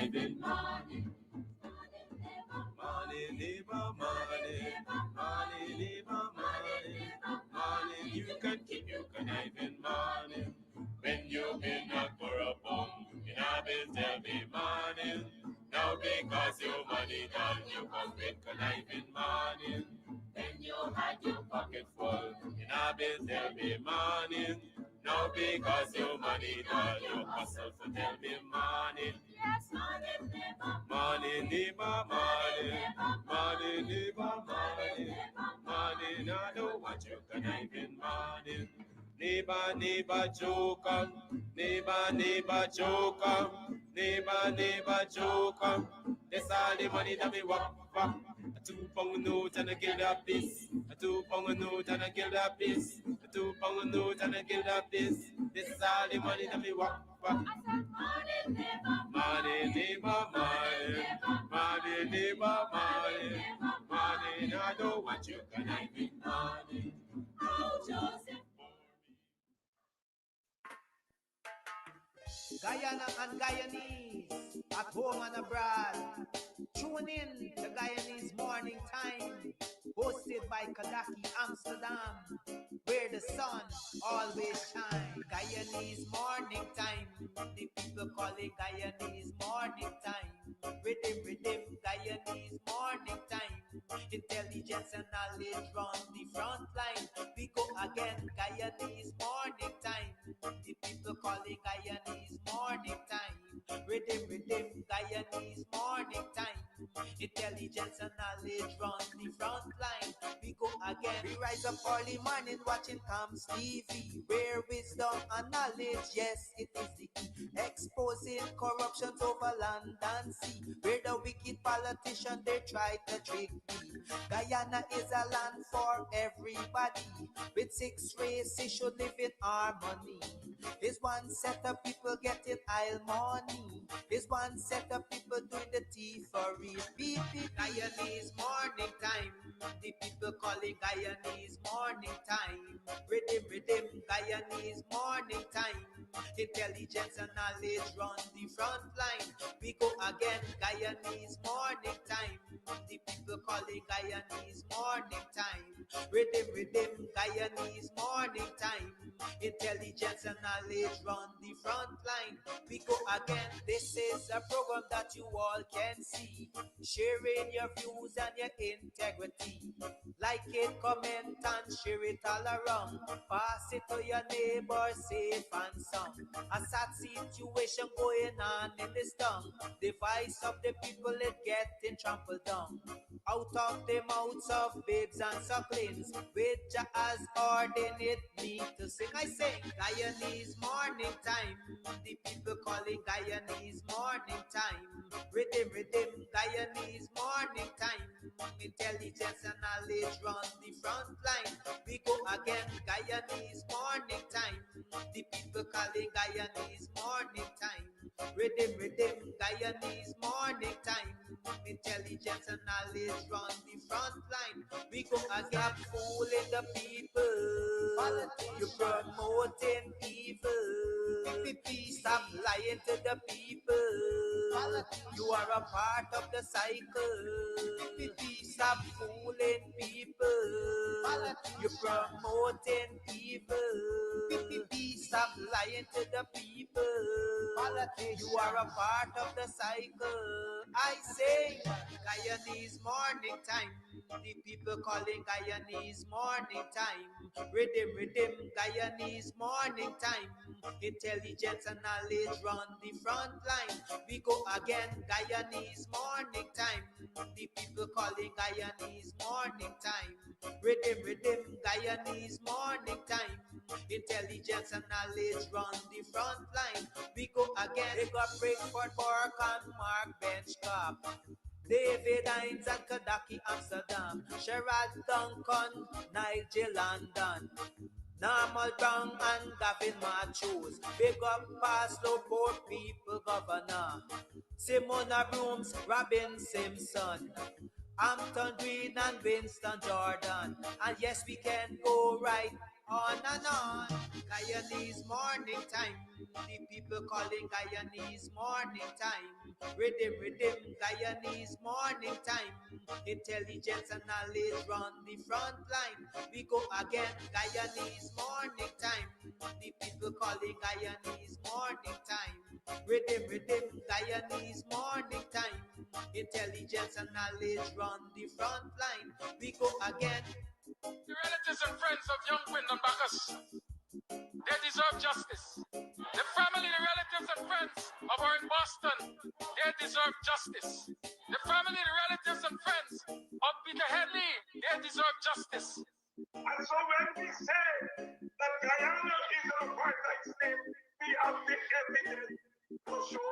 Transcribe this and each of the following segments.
conniving money. Money, neighbor, money, money, neighbor, money, money. You can keep your conniving money. When you been a corrupt, in a bit tell me money. Now because your money done, you come with conniving money. When you had your pocket full, in a bit tell me money. Now because your money done, you hustle for tell me money. Yes, money, neighbor, money, neighbor, money, money, neighbor, money, money. Now I don't want you conniving money. Neighbor, neighbor, joker, neighbor, neighbor, joker, neighbor, neighbor, joker. That's all the money that me walk for. A 2 pound note and a kill that piece. A 2 pound note and a kill that piece. A 2 pound note and a kill that piece. This is all the money that me walk for. I said money, neighbor, money, neighbor, money, money, neighbor, money, money. I don't want you conniving money. Oh, Joseph. Guyana and Guyanese, at home and abroad. Tune in to Guyanese Morning Time, hosted by Kadaki Amsterdam, where the sun always shines. Guyanese Morning Time, the people call it Guyanese Morning Time. Rhythm, Guyanese Morning Time. Intelligence and knowledge run the front line. We go again, Guyanese Morning Time. The people call it Guyanese Morning Time. Rhythm, Guyanese Morning Time. Intelligence and knowledge run the front line. We go again. We rise up early morning watching Comes TV, where wisdom and knowledge, yes, it is the key. Exposing corruption over land and sea, where the wicked politicians they try to trick me. Guyana is a land for everybody. With 6 races should live in harmony. There's one set of people getting aisle money. There's one set of people doing the thievery. Beep, Guyanese Morning Time. The people calling Guyanese Morning Time. Rhythm, Guyanese Morning Time. Intelligence and knowledge run the front line. We go again, Guyanese Morning Time. The people calling Guyanese Morning Time. Rhythm, Guyanese Morning Time. Intelligence and knowledge run the front line. We go again. This is a program that you all can see, sharing your views and your integrity. Like it, comment and share it all around. Pass it to your neighbor, safe and sound. A sad situation going on in this town. The voice of the people is getting trampled down. Out of the mouths of babes and sucklings, which has ordained me to sing. I sing Guyanese Morning Time. The people calling Guyanese Morning Time. Rhythm, Guyanese Morning Time. Intelligence and knowledge run the front line. We go again, Guyanese Morning Time. The people calling Guyanese Morning Time. Rhythm, Guyanese Morning Time. Intelligence and knowledge run the front line. We go again, fooling the people. You're promoting evil. Stop lying to the people. You are a part of the cycle. Stop fooling people. You're promoting evil. Stop lying to the people. You are a part of the cycle. I say Guyanese Morning Time. The people calling Guyanese Morning Time. Rhythm, Guyanese Morning Time. Intelligence and knowledge run the front line. We go again, Guyanese Morning Time. The people calling Guyanese Morning Time. Rhythm, Guyanese Morning Time. Intelligence and knowledge run the front line. We go again. They got Breakford, Park and Mark Benchcop. David Hines and Kadaki Amsterdam. Sherrod Duncan, Nigel London. Normal Brown and Gavin Matthews. Big up Paslow, Poor People Governor. Simona Brooms, Robin Simpson. Hampton Green and Winston Jordan. And yes, we can go right On and on, Guyanese morning time. The people calling Guyanese morning time. Rhythm, rhythm, Guyanese morning time. Intelligence and knowledge run the front line. We go again, Guyanese morning time. The people calling Guyanese morning time. Rhythm, rhythm, Guyanese morning time. Intelligence and knowledge run the front line. We go again. The relatives and friends of young Wyndham Bacchus, they deserve justice. The family, the relatives and friends of our in Boston, they deserve justice. The family, the relatives and friends of Peter Headley, they deserve justice. And so when we say that Guyana is an apartheid state, we have the evidence to show.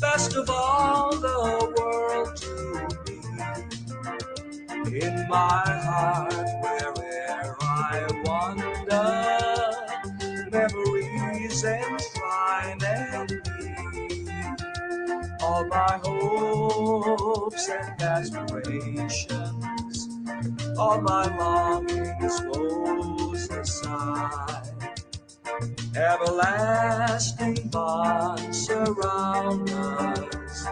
Best of all the world to be. In my heart, wherever I wander, memories enshrine and be. All my hopes and aspirations, all my longings goes aside. Everlasting bonds surround us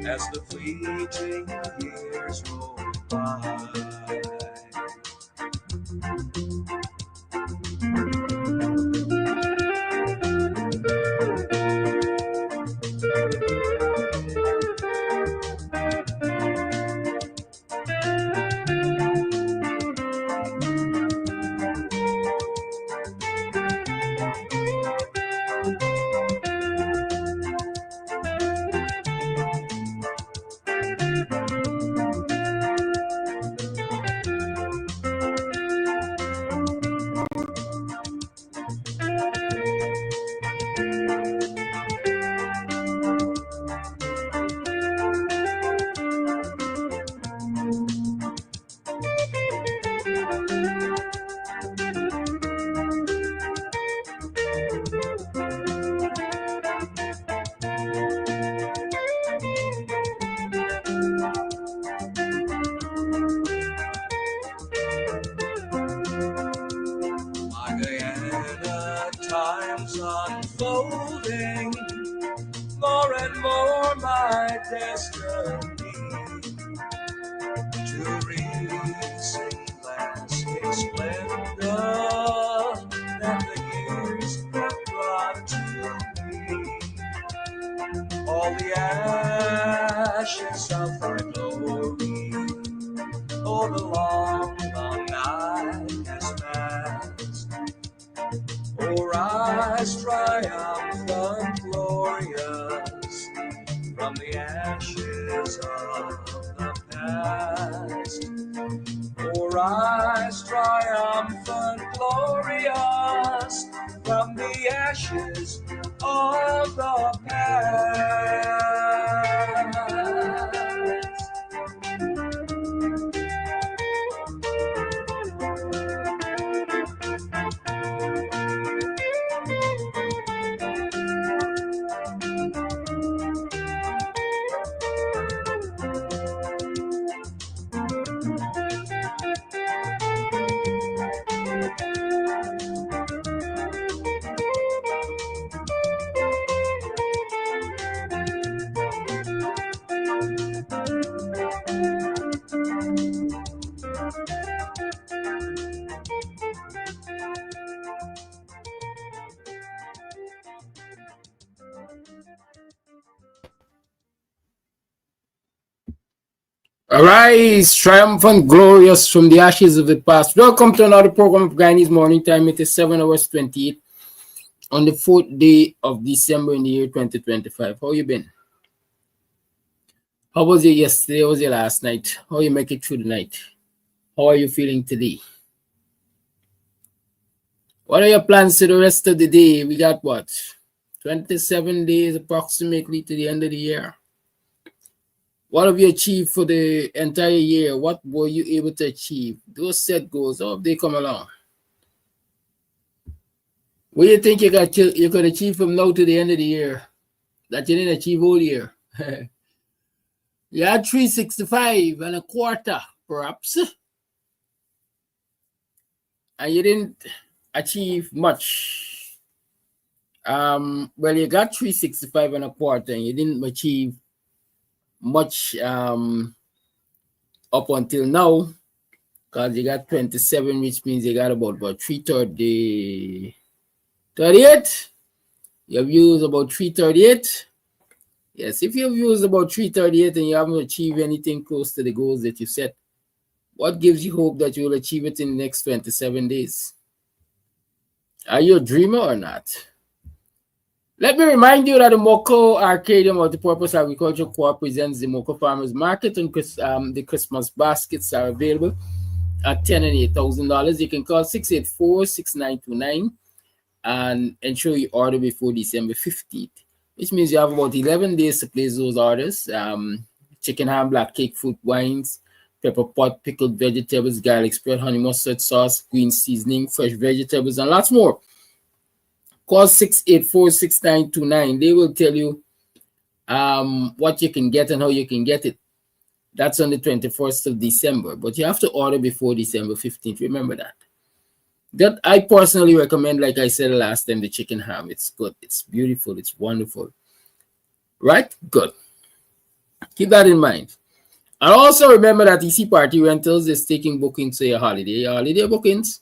as the fleeting years roll by. unfolding more and more my destiny to reach lasting splendor that the years have brought to me. All the ashes of my glory, oh, the long, long night has passed. Oh, rise triumphant, glorious, from the ashes of the past. Oh, rise triumphant, glorious, from the ashes of the past. Arise, triumphant, glorious from the ashes of the past. Welcome to another program of Guyanese Morning Time. It is 7 hours 28 on the 4th day of December in the year 2025. How you been? How was it yesterday? How was it last night? How you make it through the night? How are you feeling today? What are your plans to the rest of the day? We got what? 27 days approximately to the end of the year. What have you achieved for the entire year? What were you able to achieve? Those set goals, how have they come along? What do you think you could achieve from now to the end of the year that you didn't achieve all year? You had 365 and a quarter, perhaps, and you didn't achieve much. Well, you got 365 and a quarter, and you didn't achieve much up until now, because you got 27, which means you got about 330, 38. You have used about 338. Yes, if you've used about 338 and you haven't achieved anything close to the goals that you set, what gives you hope that you will achieve it in the next 27 days? Are you a dreamer or not? Let me remind you that the Moko Arcadia Multipurpose Agriculture Co-op presents the Moko Farmers Market, and the Christmas baskets are available at $10,000 and $8,000. You can call 684-6929 and ensure you order before December 15th, which means you have about 11 days to place those orders. Chicken ham, black cake, fruit wines, pepper pot, pickled vegetables, garlic spread, honey mustard sauce, green seasoning, fresh vegetables, and lots more. Call 684-6929. They will tell you what you can get and how you can get it. That's on the 21st of December, but you have to order before December 15th. Remember that. That I personally recommend, like I said last time, the chicken ham. It's good. It's beautiful. It's wonderful. Right? Good. Keep that in mind. And also remember that EC Party Rentals is taking bookings for your holiday bookings.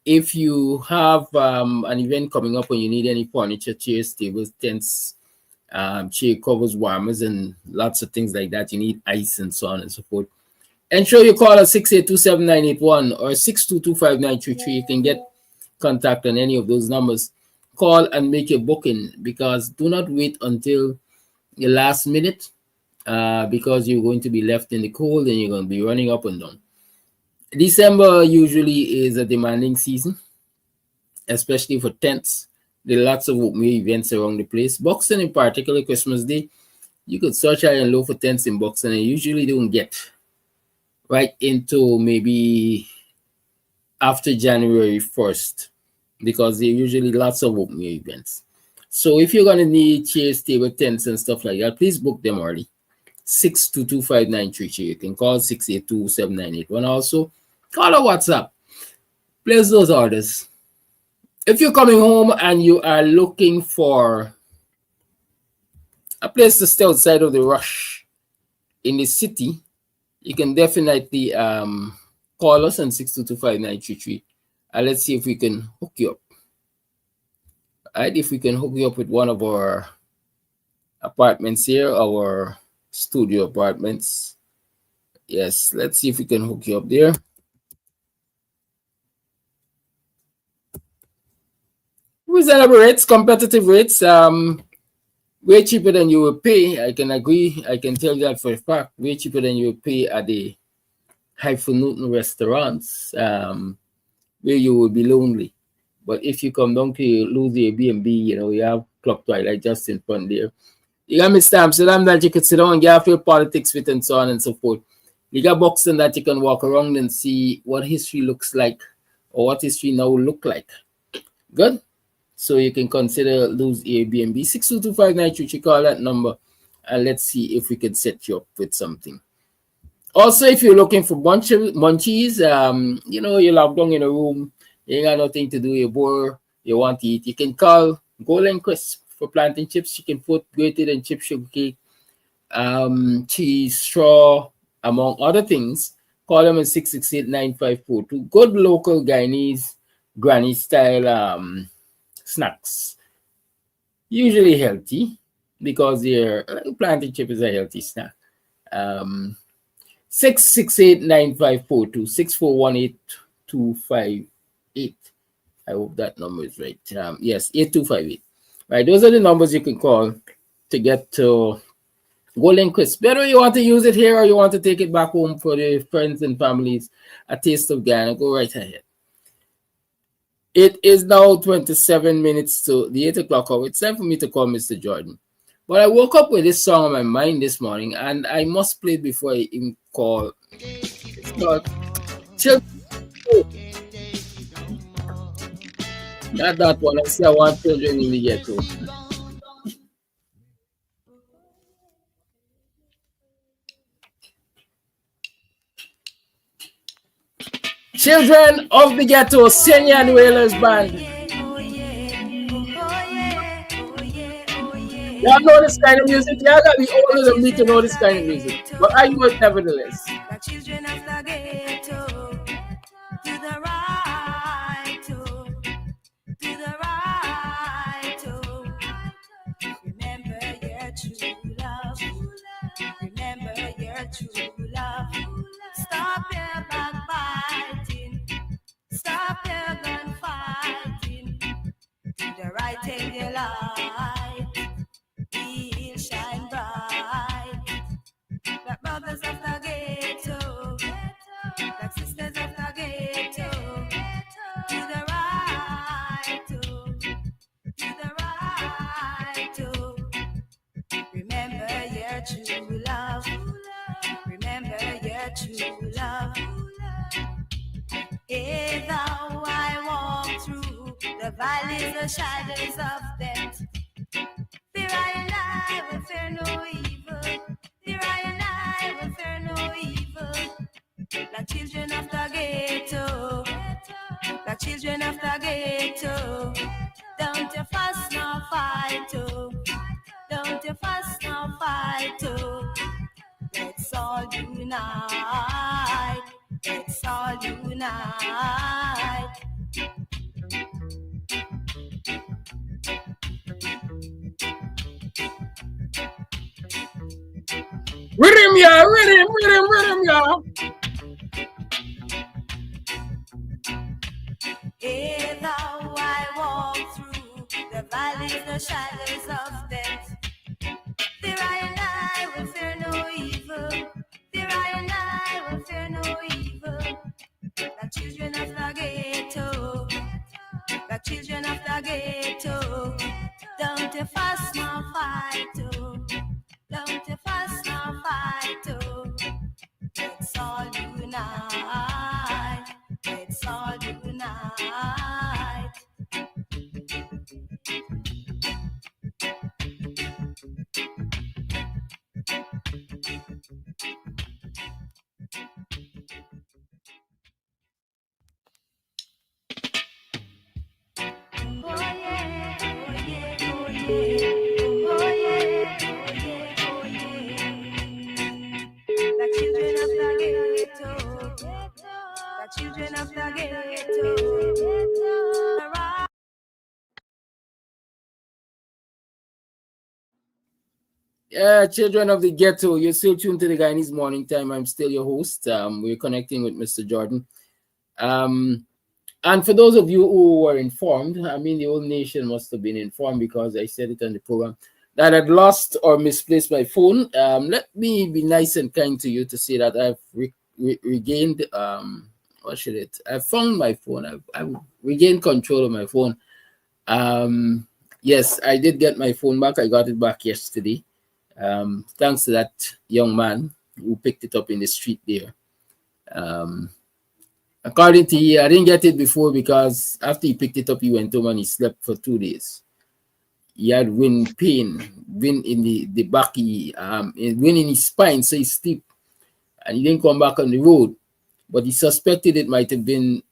If you have an event coming up and you need any furniture, chairs, tables, tents, chair covers, warmers, and lots of things like that, you need ice and so on and so forth, ensure you call us 682-7981 or 622-5933. You can get contact on any of those numbers. Call and make your booking, because do not wait until the last minute, because you're going to be left in the cold and you're going to be running up and down. December usually is a demanding season, especially for tents. There are lots of open events around the place. Buxton in particular, Christmas Day, you could search high and low for tents in Buxton, and usually don't get right into maybe after January 1st, because there are usually lots of open events. So if you're going to need chairs, table, tents, and stuff like that, please book them early. 622-5933. You can call 682-7981. Also, call or WhatsApp. Place those orders. If you're coming home and you are looking for a place to stay outside of the rush in the city, you can definitely call us on 6225933 and let's see if we can hook you up. Right, if we can hook you up with one of our apartments here, our studio apartments. Yes, let's see if we can hook you up there. Reasonable rates, competitive rates, way cheaper than you will pay. I can agree. I can tell you that for a fact. Way cheaper than you will pay at the Highfalutin restaurants, where you will be lonely. But if you come down to lose the Airbnb, you have Club Twilight just in front there. You got Mr. Amsterdam that you could sit down and get your politics with and so on and so forth. You got Buxton that you can walk around and see what history looks like or what history now look like. Good? So you can consider lose Airbnb. 6225933, call that number and let's see if we can set you up with something. Also, if you're looking for munchies, you're locked down in a room, you ain't got nothing to do, you're bored, you want to eat, you can call Golden Crisp for plantain chips, chicken foot, grated and chip sugar cake, cheese, straw, among other things. Call them at 668-9542. Good local Guyanese granny style snacks. Usually healthy because their plantain chip is a healthy snack. 668-9542, 6418-258. I hope that number is right. Yes, 8258. Right, those are the numbers you can call to get to Golden Crisp. Whether you want to use it here or you want to take it back home for the friends and families, a taste of Guyana, go right ahead. It is now 27 minutes to the 8 o'clock hour. It's time for me to call Mr. Jordan. But I woke up with this song on my mind this morning, and I must play it before I even call. It's called Children. Not that one. I say I want children in the ghetto. Children of the Ghetto, Senya and Whalers Band. Y'all know this kind of music? Y'all gotta be older than me to know this kind of music. But I know it nevertheless. The children of the ghetto, to the right, to the right. Remember your true love. Remember your true love. Stop your backbiting. Stop your gunfighting. To the right in your light, he'll shine bright. The brothers of the ghetto, the sisters of the ghetto, to the right, to the right. Remember your true love. Remember your true love. If thou I walk through the valleys, the shadows of death, fear I will fear no evil. Fear I will fear no evil. The children of the ghetto, the children of the ghetto, don't you fuss nor fight, oh. Don't you fuss nor fight, oh. Let's all unite. Let's all unite. Rhythm, yeah, rhythm, yeah. If thou I walk through the valleys, the shadows of death, fear I will fear no evil. Fear I will fear no evil. The children of the ghetto, the children of the ghetto, don't you fuss nor fight, oh. Don't you fuss nor fight, oh. Let's all unite. Let's all unite. Children of the ghetto, you're still tuned to the Guyanese Morning Time. I'm still your host. We're connecting with Mr. Jordan. And for those of you who were informed, I mean, the whole nation must have been informed because I said it on the program, that I'd lost or misplaced my phone. Let me be nice and kind to you to say that I've regained, I found my phone. I've regained control of my phone. Yes, I did get my phone back. I got it back yesterday. Thanks to that young man who picked it up in the street there. According to he, I didn't get it before because after he picked it up, he went home and he slept for 2 days. He had wind in the back, wind in his spine, so he sleep, and he didn't come back on the road. But he suspected it might have been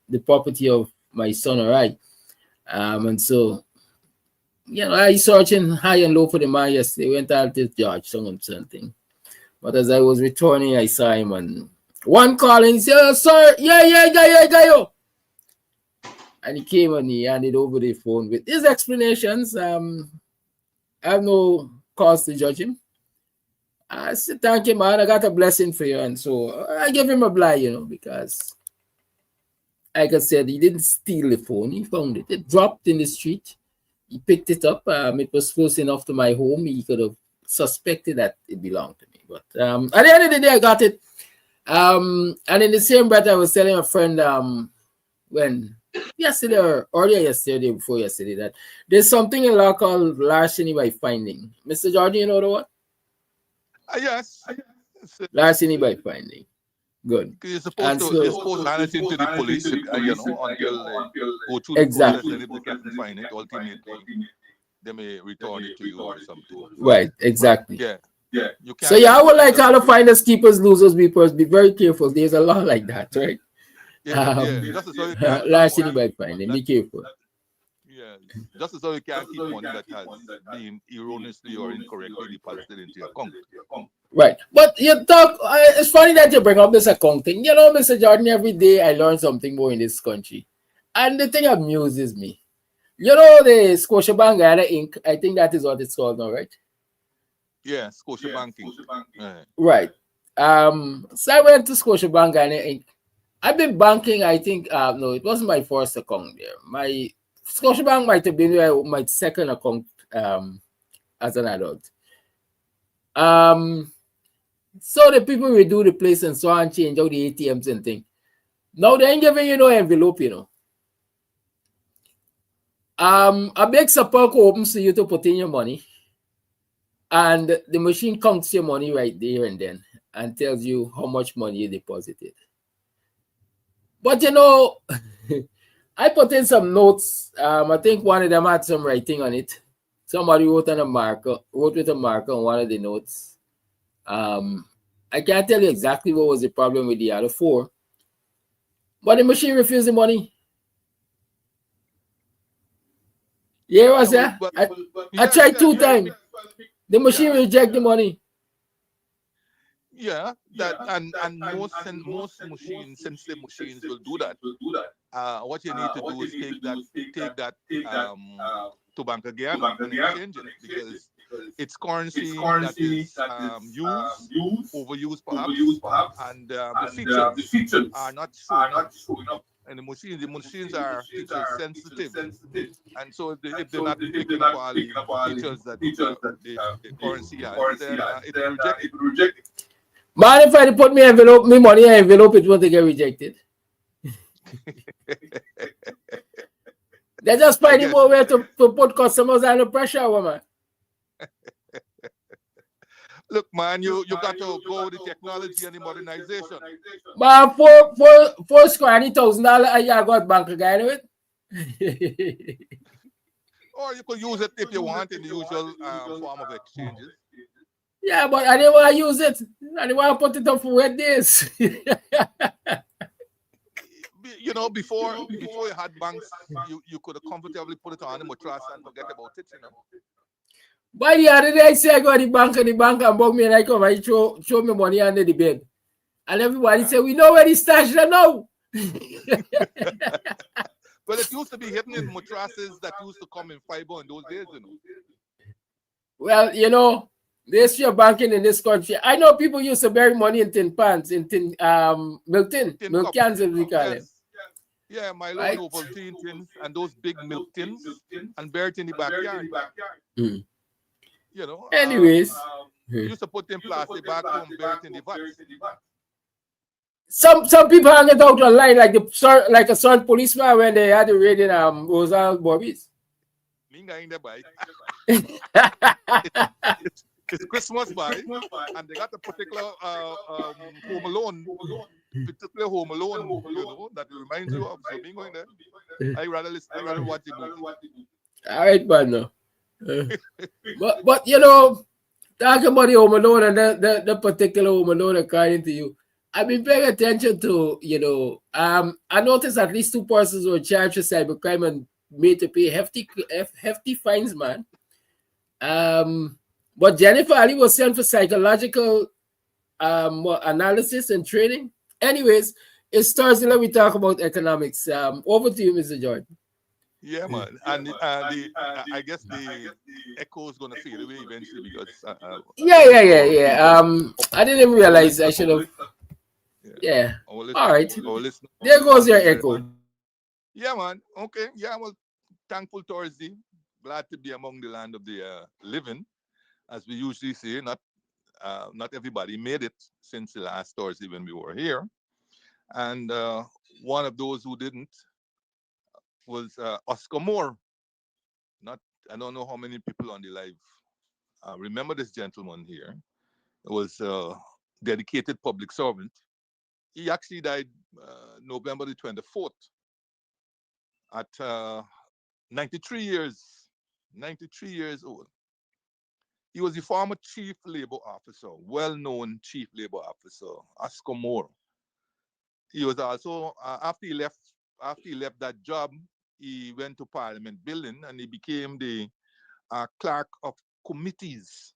the property of my son or I. And so, I searching high and low for the man yesterday. Went out to George, something. But as I was returning, I saw him and one call and he said, "Oh, sir, yeah. And he came and he handed over the phone with his explanations. I have no cause to judge him. I said, "Thank you, man. I got a blessing for you." And so I gave him a blind, because, like I said, he didn't steal the phone. He found it. It dropped in the street. He picked it up. It was close enough to my home. He could have suspected that it belonged to me. But at the end of the day, I got it. And in the same breath, I was telling a friend when yesterday or earlier yesterday, before yesterday, that there's something in law called larceny by finding. Mr. Jordan, you know the what? Yes. Larceny by finding. Good. You're supposed to hand it into the police, until they go through exactly. the process, and if they can't find it, ultimately they may return it to you or something. Right, exactly. Yeah. You can't. So I would like all the finders, keepers, losers, beepers, be very careful. There's a law like that, right? Larceny by finding. Be careful. Yeah, just so you can't keep money that has been erroneously or incorrectly deposited into your account. Right. But you talk, it's funny that you bring up this account thing. Mr. Jordan, every day I learn something more in this country. And the thing amuses me. The Scotiabank Guyana Inc., I think that is what it's called now, right? Yeah, Scotiabank Inc. Right. So I went to Scotiabank Guyana Inc. I've been banking, I think, no, it wasn't my first account there. My Scotiabank might have been my second account as an adult. So the people will do the place and so on, change out the ATMs and things. Now they ain't giving you no envelope, A big sepulchre opens to you to put in your money, and the machine counts your money right there and then and tells you how much money you deposited. But I put in some notes. I think one of them had some writing on it. Somebody wrote with a marker on one of the notes. I can't tell you exactly what was the problem with the other four, but the machine refused the money. Yeah, was that? I tried 2 times. The machine reject the money. Yeah, that and most machines, sensitive machines, will do that. What you need to do is take that to Bank of Guyana and exchange it, because it's currency that is used, overused perhaps, and the features are not showing up. And the machines are feature sensitive, and so if they're not picking up all the features that the currency has, then it will reject it. Man, if I put me money in envelope, it won't get rejected. They just finding more way to put customers under pressure, woman. Look, man, you got to go with the technology and the modernization. Man, $4,000 $1,000 a year I got Bank of Guyana with. Or you could use it if you want in the usual form of exchanges. Yeah, but I didn't want to use it. I didn't want to put it up for wet days. Before you had banks, you could have comfortably put it on the mattress and forget about it, By the other day, I say I go to the bank and bug me and I come and show me money under the bed. And everybody say, we know where the stash is now. Well, it used to be hidden in mattresses that used to come in fiber in those days, Well, the history of banking in this country. I know people used to bury money in tin pans, in Tin milk cups. cans, as we call them, Yes. Yeah, Milo and right? Ovaltine tins and those big milk tins and bury it in the backyard. Hmm. You know, Anyways, used to put in plastic bag to and bury it in the vats. some people hang it out online like like a certain policeman when they had to raid in Rosal Bobbies. Minga in the bike. It's Christmas by, and they got a particular Home Alone, particular Home Alone, you know, that it reminds you of. So being going there, I rather listen, I rather watch the movie. All right, man. No. But you know, talking about the Home Alone and the particular Home Alone according to you, I've been paying attention to, you know, I noticed at least 2 persons were charged with cybercrime and made to pay hefty fines, man. But Jennifer Ali was sent for psychological analysis and training. Anyways, it's Thursday. Let me talk about economics. Over to you, Mr. Jordan. Yeah, man, and I guess the echo is gonna fade away eventually because Yeah. I didn't even realize I should have. Yeah. All right. our listener There goes your hear it. echo. Yeah, man. Okay. Yeah, well, thankful Thursday. Glad to be among the land of the living, as we usually say. Not everybody made it since the last Thursday when we were here, and one of those who didn't was Oscar Moore. Not I don't know how many people on the live remember this gentleman here. It was a dedicated public servant. He actually died November the 24th at 93 years. 93 years old. He was the former chief labor officer, well-known chief labor officer, Oscar Moore. He was also after he left that job, he went to Parliament Building and he became the clerk of committees.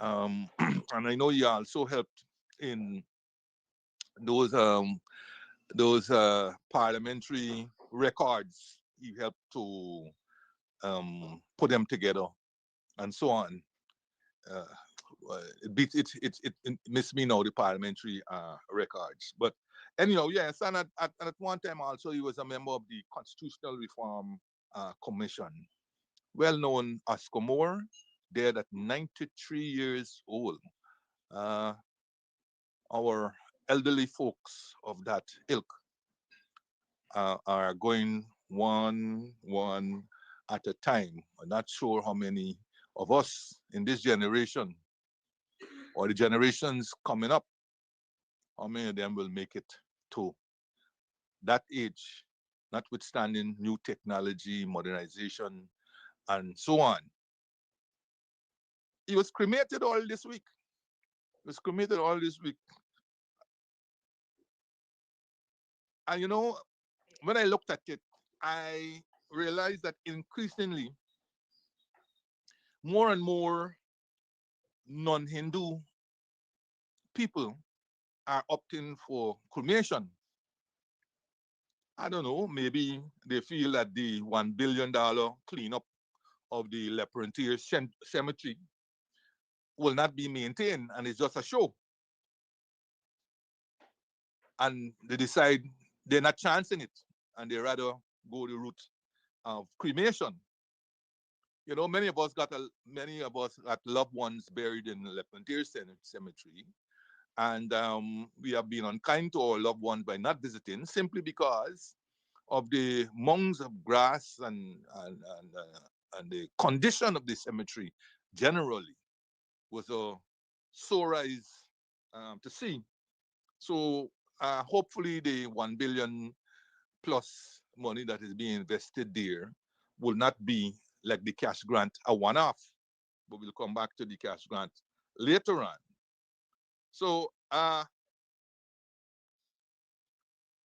And I know he also helped in those parliamentary records. He helped to put them together and so on. Uh, it missed me now the parliamentary records, but anyhow, yes. And at one time also he was a member of the Constitutional Reform Commission. Well known Oscar Moore, dead at 93 years old. Uh, our elderly folks of that ilk are going one at a time. I'm not sure how many of us in this generation or the generations coming up, how many of them will make it to that age, notwithstanding new technology, modernization, and so on. He was cremated all this week. He was cremated all this week. And you know, when I looked at it, I realized that increasingly more and more non-Hindu people are opting for cremation. I don't know, maybe they feel that the $1 billion cleanup of the Leparentier cemetery will not be maintained and it's just a show. And they decide they're not chancing it and they rather go the route of cremation. You know, many of us got loved ones buried in Leparentier cemetery, and we have been unkind to our loved ones by not visiting simply because of the mounds of grass and the condition of the cemetery generally was a sore eyes to see. So hopefully the 1 billion plus money that is being invested there will not be like the cash grant a one-off, but we'll come back to the cash grant later on. So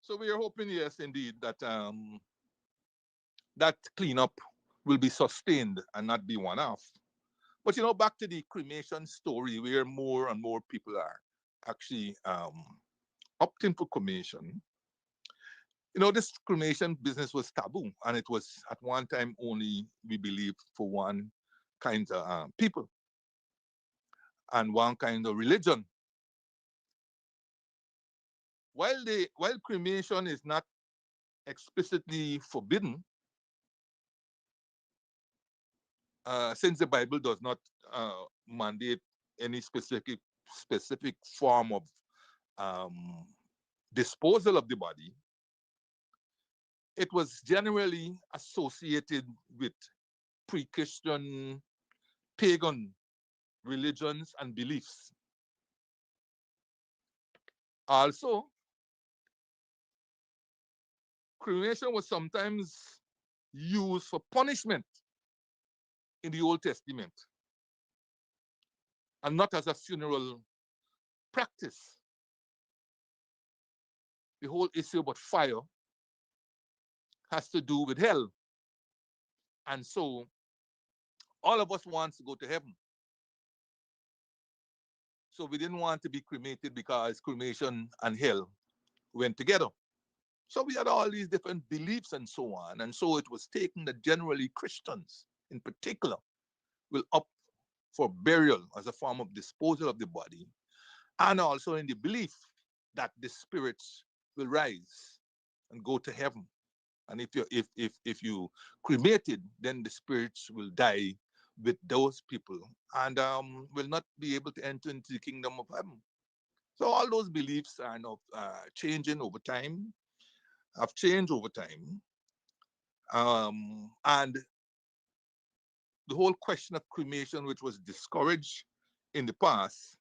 so we are hoping, yes, indeed, that that cleanup will be sustained and not be one-off. But you know, back to the cremation story, where more and more people are actually opting for cremation. You know, this cremation business was taboo, and it was at one time only, we believe, for one kind of people. and one kind of religion. While cremation is not explicitly forbidden, since the Bible does not mandate any specific form of disposal of the body, it was generally associated with pre-Christian pagan religions and beliefs. Also, cremation was sometimes used for punishment in the Old Testament and not as a funeral practice. The whole issue about fire has to do with hell. And so all of us want to go to heaven. So we didn't want to be cremated because cremation and hell went together. So we had all these different beliefs and so on. And so it was taken that generally Christians in particular will opt for burial as a form of disposal of the body, and also in the belief that the spirits will rise and go to heaven. And if you cremated, then the spirits will die with those people and will not be able to enter into the kingdom of heaven. So all those beliefs are now changing over time, have changed over time. And the whole question of cremation, which was discouraged in the past,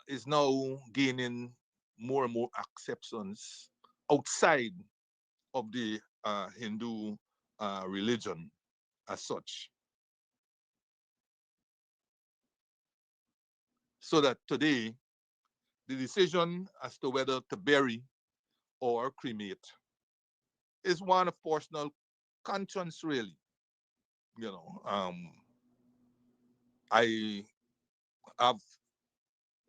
is now gaining more and more acceptance outside of the Hindu religion as such. So that today, the decision as to whether to bury or cremate is one of personal conscience, really. You know, I have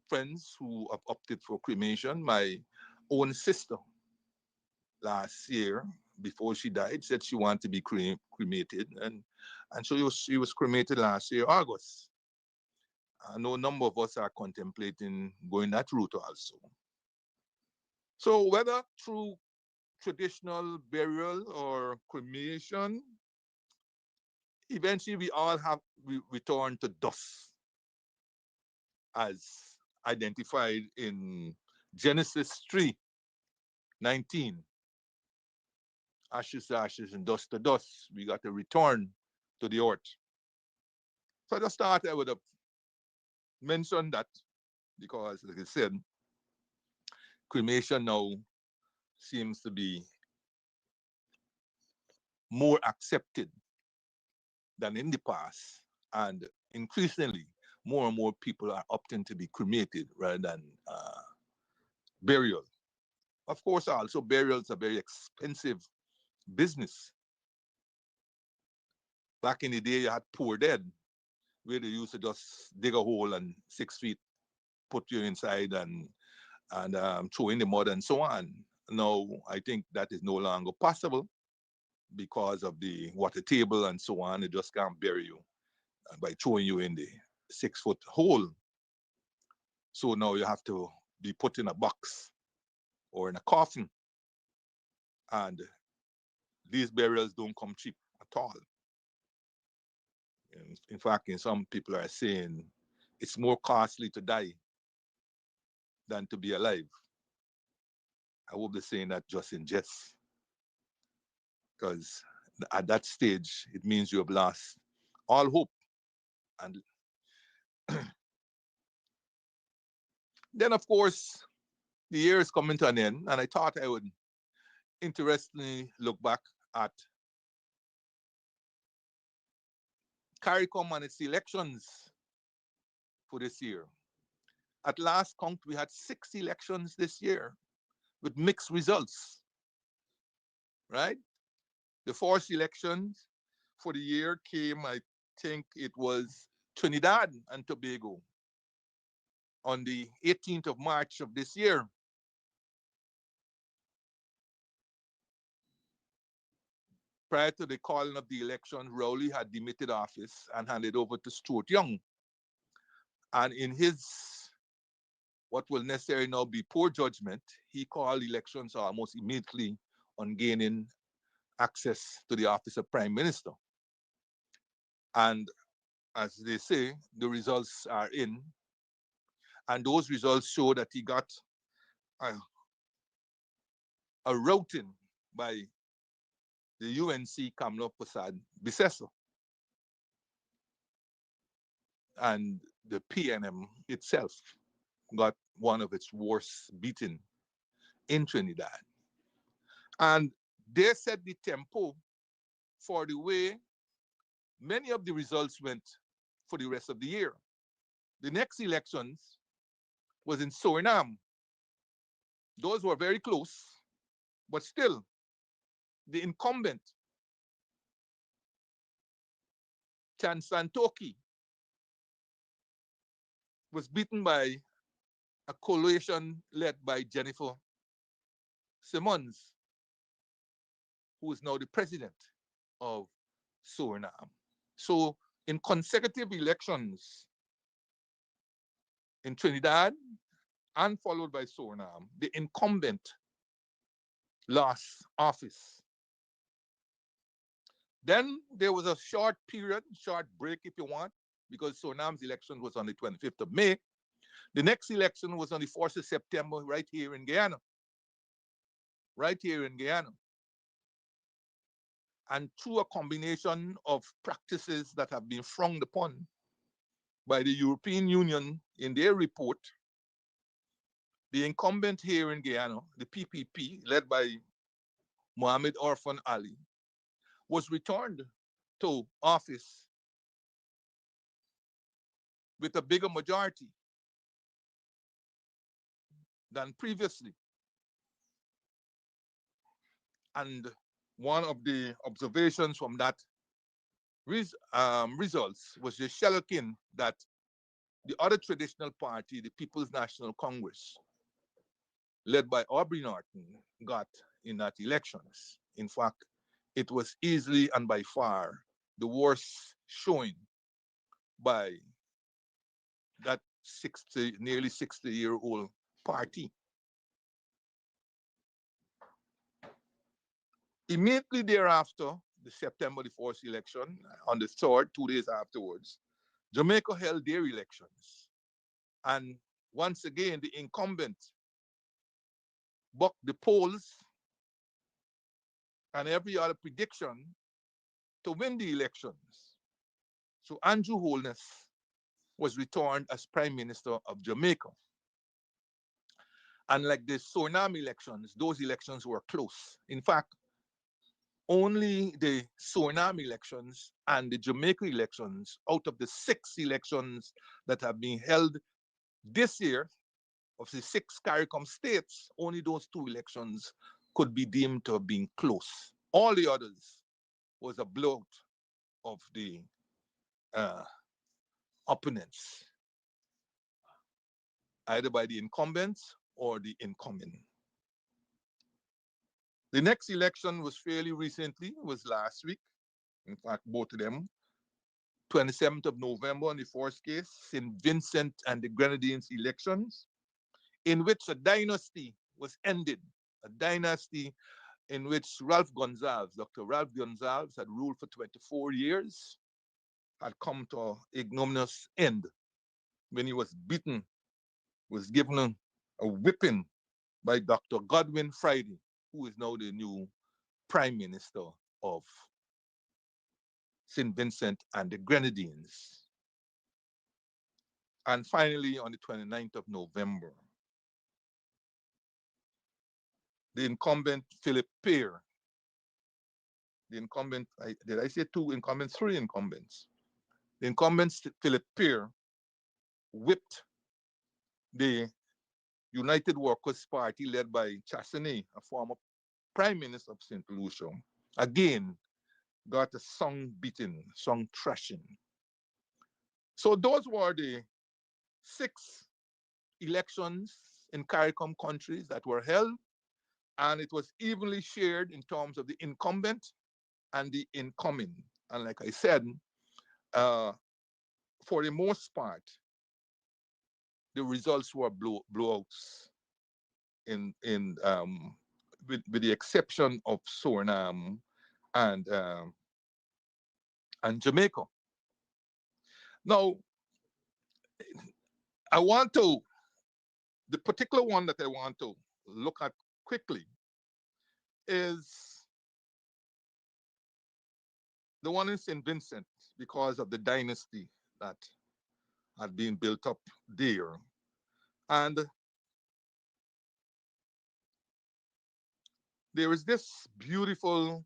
friends who have opted for cremation. My own sister last year, before she died, said she wanted to be cremated, and so she was cremated last year, August. I know a number of us are contemplating going that route also. So whether through traditional burial or cremation, eventually we all have return to dust, as identified in Genesis 3:19. Ashes to ashes and dust to dust. We got to return to the earth. So I just thought I would have mentioned that because, like I said, cremation now seems to be more accepted than in the past, and increasingly more and more people are opting to be cremated rather than burial. Of course, also burials are very expensive business. Back in the day, you had poor dead, where they used to just dig a hole and 6 feet, put you inside and throw in the mud and so on. Now, I think that is no longer possible because of the water table and so on. They just can't bury you by throwing you in the 6-foot hole. So now you have to be put in a box or in a coffin. And these burials don't come cheap at all. In fact, some people are saying it's more costly to die than to be alive. I hope they're saying that just in jest, because at that stage, it means you have lost all hope. And then, of course, the year is coming to an end, and I thought I would interestingly look back at CARICOM and its elections for this year. At last count, we had 6 elections this year with mixed results, right? The first elections for the year came, I think it was Trinidad and Tobago on the 18th of March of this year. Prior to the calling of the election, Rowley had demitted office and handed over to Stuart Young. And in his, what will necessarily now be poor judgment, he called elections almost immediately on gaining access to the office of Prime Minister. And as they say, the results are in. And those results show that he got a routing by the UNC Kamla Prasad Biseso. And the PNM itself got one of its worst beating in Trinidad. And they set the tempo for the way many of the results went for the rest of the year. The next elections was in Suriname. Those were very close, but still, the incumbent, Chan Santoki, was beaten by a coalition led by Jennifer Simmons, who is now the president of Suriname. So in consecutive elections in Trinidad and followed by Suriname, the incumbent lost office. Then there was a short period, short break if you want, because Suriname's election was on the 25th of May. The next election was on the 4th of September right here in Guyana. Right here in Guyana. And through a combination of practices that have been frowned upon by the European Union in their report, the incumbent here in Guyana, the PPP, led by Mohamed Orfan Ali, was returned to office with a bigger majority than previously. And one of the observations from that results was the shellacking that the other traditional party, the People's National Congress, led by Aubrey Norton, got in that elections. In fact, it was easily and by far the worst showing by that nearly 60-year-old party. Immediately thereafter, the September the 4th election, on the 3rd, 2 days afterwards, Jamaica held their elections. And once again, the incumbent bucked the polls and every other prediction to win the elections. So Andrew Holness was returned as Prime Minister of Jamaica. Unlike the Suriname elections, those elections were close. In fact, only the Suriname elections and the Jamaica elections, out of the 6 elections that have been held this year, of the 6 CARICOM states, only those 2 elections could be deemed to have been close. All the others was a blowout of the opponents, either by the incumbents or the incoming. The next election was fairly recently, was last week. In fact, both of them, 27th of November on the first case, St. Vincent and the Grenadines elections, in which a dynasty was ended, a dynasty in which Ralph Gonsalves, Dr. Ralph Gonsalves, had ruled for 24 years, had come to an ignominious end when he was beaten, was given a whipping by Dr. Godwin Friday, who is now the new Prime Minister of St. Vincent and the Grenadines. And finally, on the 29th of November, the incumbent Philip Pear, the incumbent, did I say 2 incumbents? 3 incumbents. The incumbent Philip Pear whipped the United Workers' Party led by Chassenay, a former Prime Minister of St. Lucia, again got a song beating, song thrashing. So those were the 6 elections in CARICOM countries that were held, and it was evenly shared in terms of the incumbent and the incoming. And like I said, for the most part, the results were blowouts in with the exception of Suriname and um, and Jamaica. Now, I want to the particular one that I want to look at quickly is the one in St. Vincent because of the dynasty that had been built up there. And there is this beautiful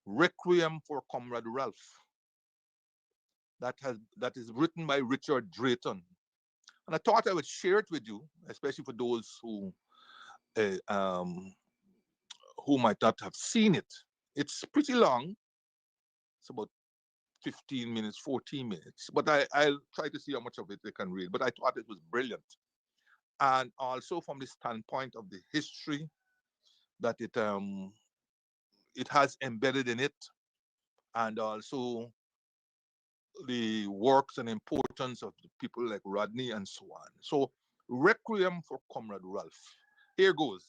requiem for Comrade Ralph that is written by Richard Drayton. And I thought I would share it with you, especially for those uh, um, who might not have seen it. It's pretty long. It's about 15 minutes, 14 minutes. But I'll try to see how much of it I can read. But I thought it was brilliant. And also from the standpoint of the history that it has embedded in it, and also the works and importance of the people like Rodney and so on. So, Requiem for Comrade Ralph. Here goes.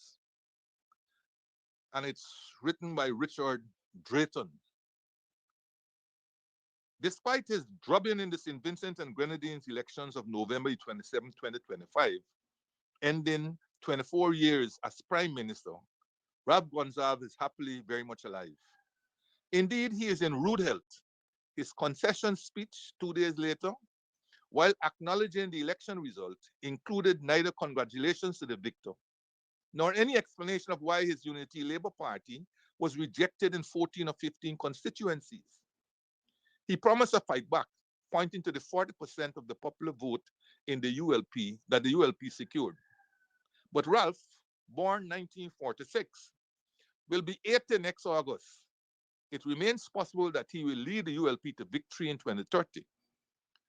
And it's written by Richard Drayton. Despite his drubbing in the St. Vincent and Grenadines elections of November 27, 2025, ending 24 years as Prime Minister, Ralph Gonsalves is happily very much alive. Indeed, he is in rude health. His concession speech 2 days later, while acknowledging the election result, included neither congratulations to the victor nor any explanation of why his Unity Labour Party was rejected in 14 or 15 constituencies. He promised a fight back, pointing to the 40% of the popular vote in the ULP that the ULP secured. But Ralph, born 1946, will be 80 next August. It remains possible that he will lead the ULP to victory in 2030,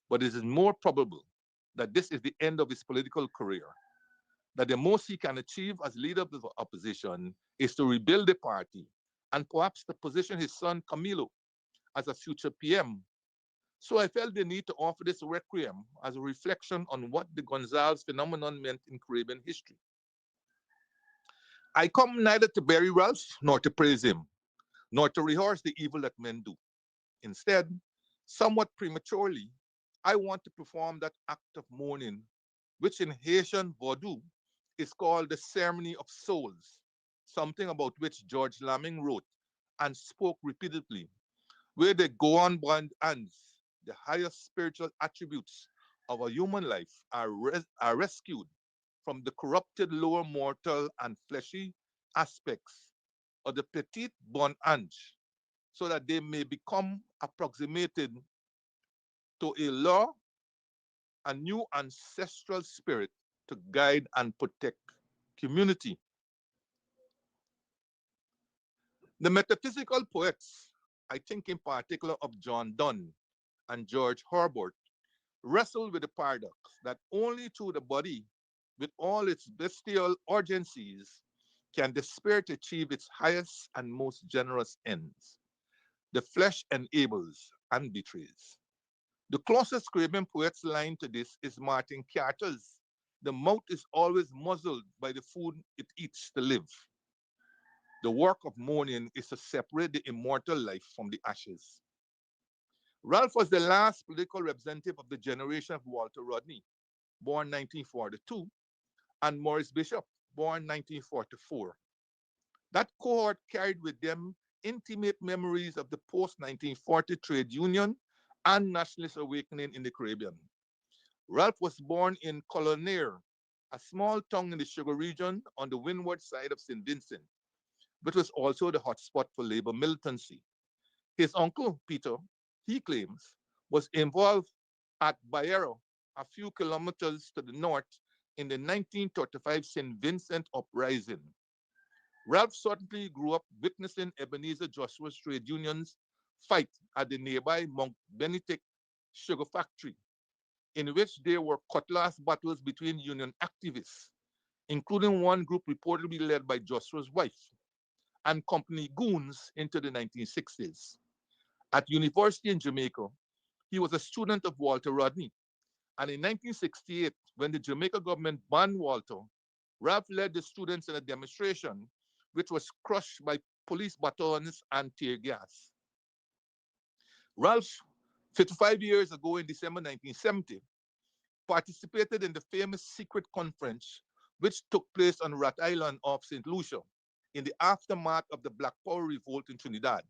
but it is more probable that this is the end of his political career, that the most he can achieve as leader of the opposition is to rebuild the party and perhaps to position his son Camilo as a future PM. So I felt the need to offer this requiem as a reflection on what the Gonsalves phenomenon meant in Caribbean history. I come neither to bury Ralph nor to praise him, nor to rehearse the evil that men do. Instead, somewhat prematurely, I want to perform that act of mourning, which in Haitian Vodou is called the Ceremony of Souls, something about which George Lamming wrote and spoke repeatedly, where the Goan bond ends, the highest spiritual attributes of a human life are rescued from the corrupted lower mortal and fleshy aspects of the petit bon ange, so that they may become approximated to a law, a new ancestral spirit to guide and protect community. The metaphysical poets, I think in particular of John Donne and George Herbert, wrestle with the paradox that only through the body, with all its bestial urgencies, can the spirit achieve its highest and most generous ends. The flesh enables and betrays. The closest Caribbean poet's line to this is Martin Carter's. The mouth is always muzzled by the food it eats to live. The work of mourning is to separate the immortal life from the ashes. Ralph was the last political representative of the generation of Walter Rodney, born 1942, and Maurice Bishop, born 1944. That cohort carried with them intimate memories of the post-1940 trade union and nationalist awakening in the Caribbean. Ralph was born in Colonnaire, a small town in the Sugar region on the windward side of St. Vincent, but was also the hotspot for labor militancy. His uncle, Peter, he claims, was involved at Bayero, a few kilometers to the north, in the 1935 St. Vincent uprising. Ralph certainly grew up witnessing Ebenezer Joshua's trade unions fight at the nearby Mount Benedict sugar factory, in which there were cutlass battles between union activists, including one group reportedly led by Joshua's wife, and company goons into the 1960s. At university in Jamaica, he was a student of Walter Rodney And in 1968, when the Jamaica government banned Walter, Ralph led the students in a demonstration which was crushed by police batons and tear gas. Ralph, 55 years ago in December 1970, participated in the famous secret conference which took place on Rat Island off St. Lucia in the aftermath of the Black Power revolt in Trinidad.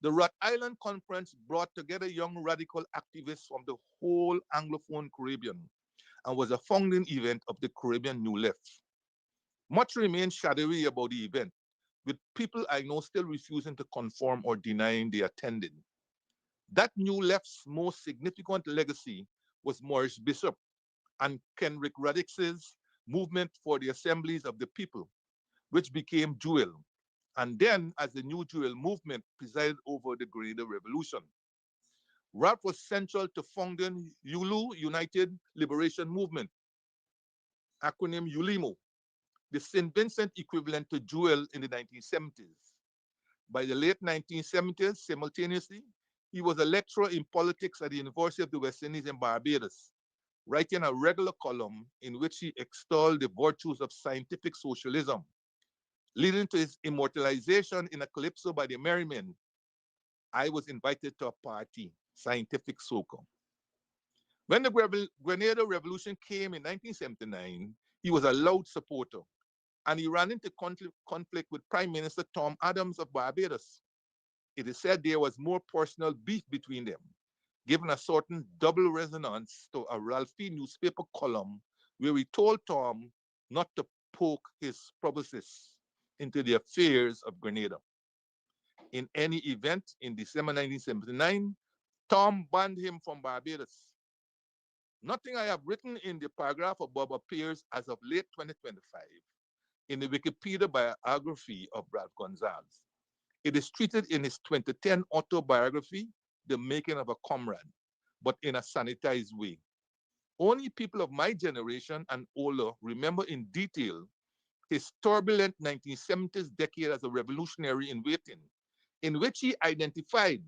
The Rat Island Conference brought together young radical activists from the whole Anglophone Caribbean and was a founding event of the Caribbean New Left. Much remains shadowy about the event, with people I know still refusing to conform or denying they attended. That New Left's most significant legacy was Maurice Bishop and Kenrick Radix's movement for the Assemblies of the People, which became JUEL, and then as the New JUEL movement presided over the Grenada Revolution. Ralph was central to founding ULU, United Liberation Movement, acronym ULIMO, the St. Vincent equivalent to JUEL in the 1970s. By the late 1970s, simultaneously, he was a lecturer in politics at the University of the West Indies in Barbados, writing a regular column in which he extolled the virtues of scientific socialism, leading to his immortalization in a calypso by the Merrymen. I was invited to a party, Scientific Soca. When the Grenada Revolution came in 1979, he was a loud supporter, and he ran into conflict with Prime Minister Tom Adams of Barbados. It is said there was more personal beef between them, giving a certain double resonance to a Ralphie newspaper column where he told Tom not to poke his publicists into the affairs of Grenada. In any event, in December 1979, Tom banned him from Barbados. Nothing I have written in the paragraph above appears as of late 2025 in the Wikipedia biography of Ralph Gonzalez. It is treated in his 2010 autobiography, The Making of a Comrade, but in a sanitized way. Only people of my generation and older remember in detail his turbulent 1970s decade as a revolutionary in waiting, in which he identified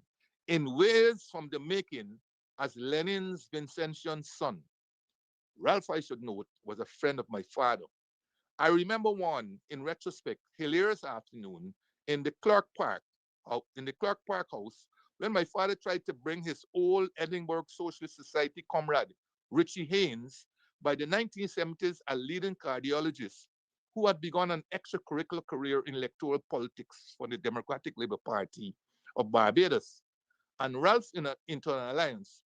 in ways from the making as Lenin's Vincentian son. Ralph, I should note, was a friend of my father. I remember one, in retrospect, hilarious afternoon in the Clark Park house when my father tried to bring his old Edinburgh Socialist Society comrade, Richie Haynes, by the 1970s a leading cardiologist who had begun an extracurricular career in electoral politics for the Democratic Labour Party of Barbados, and Ralph into an alliance.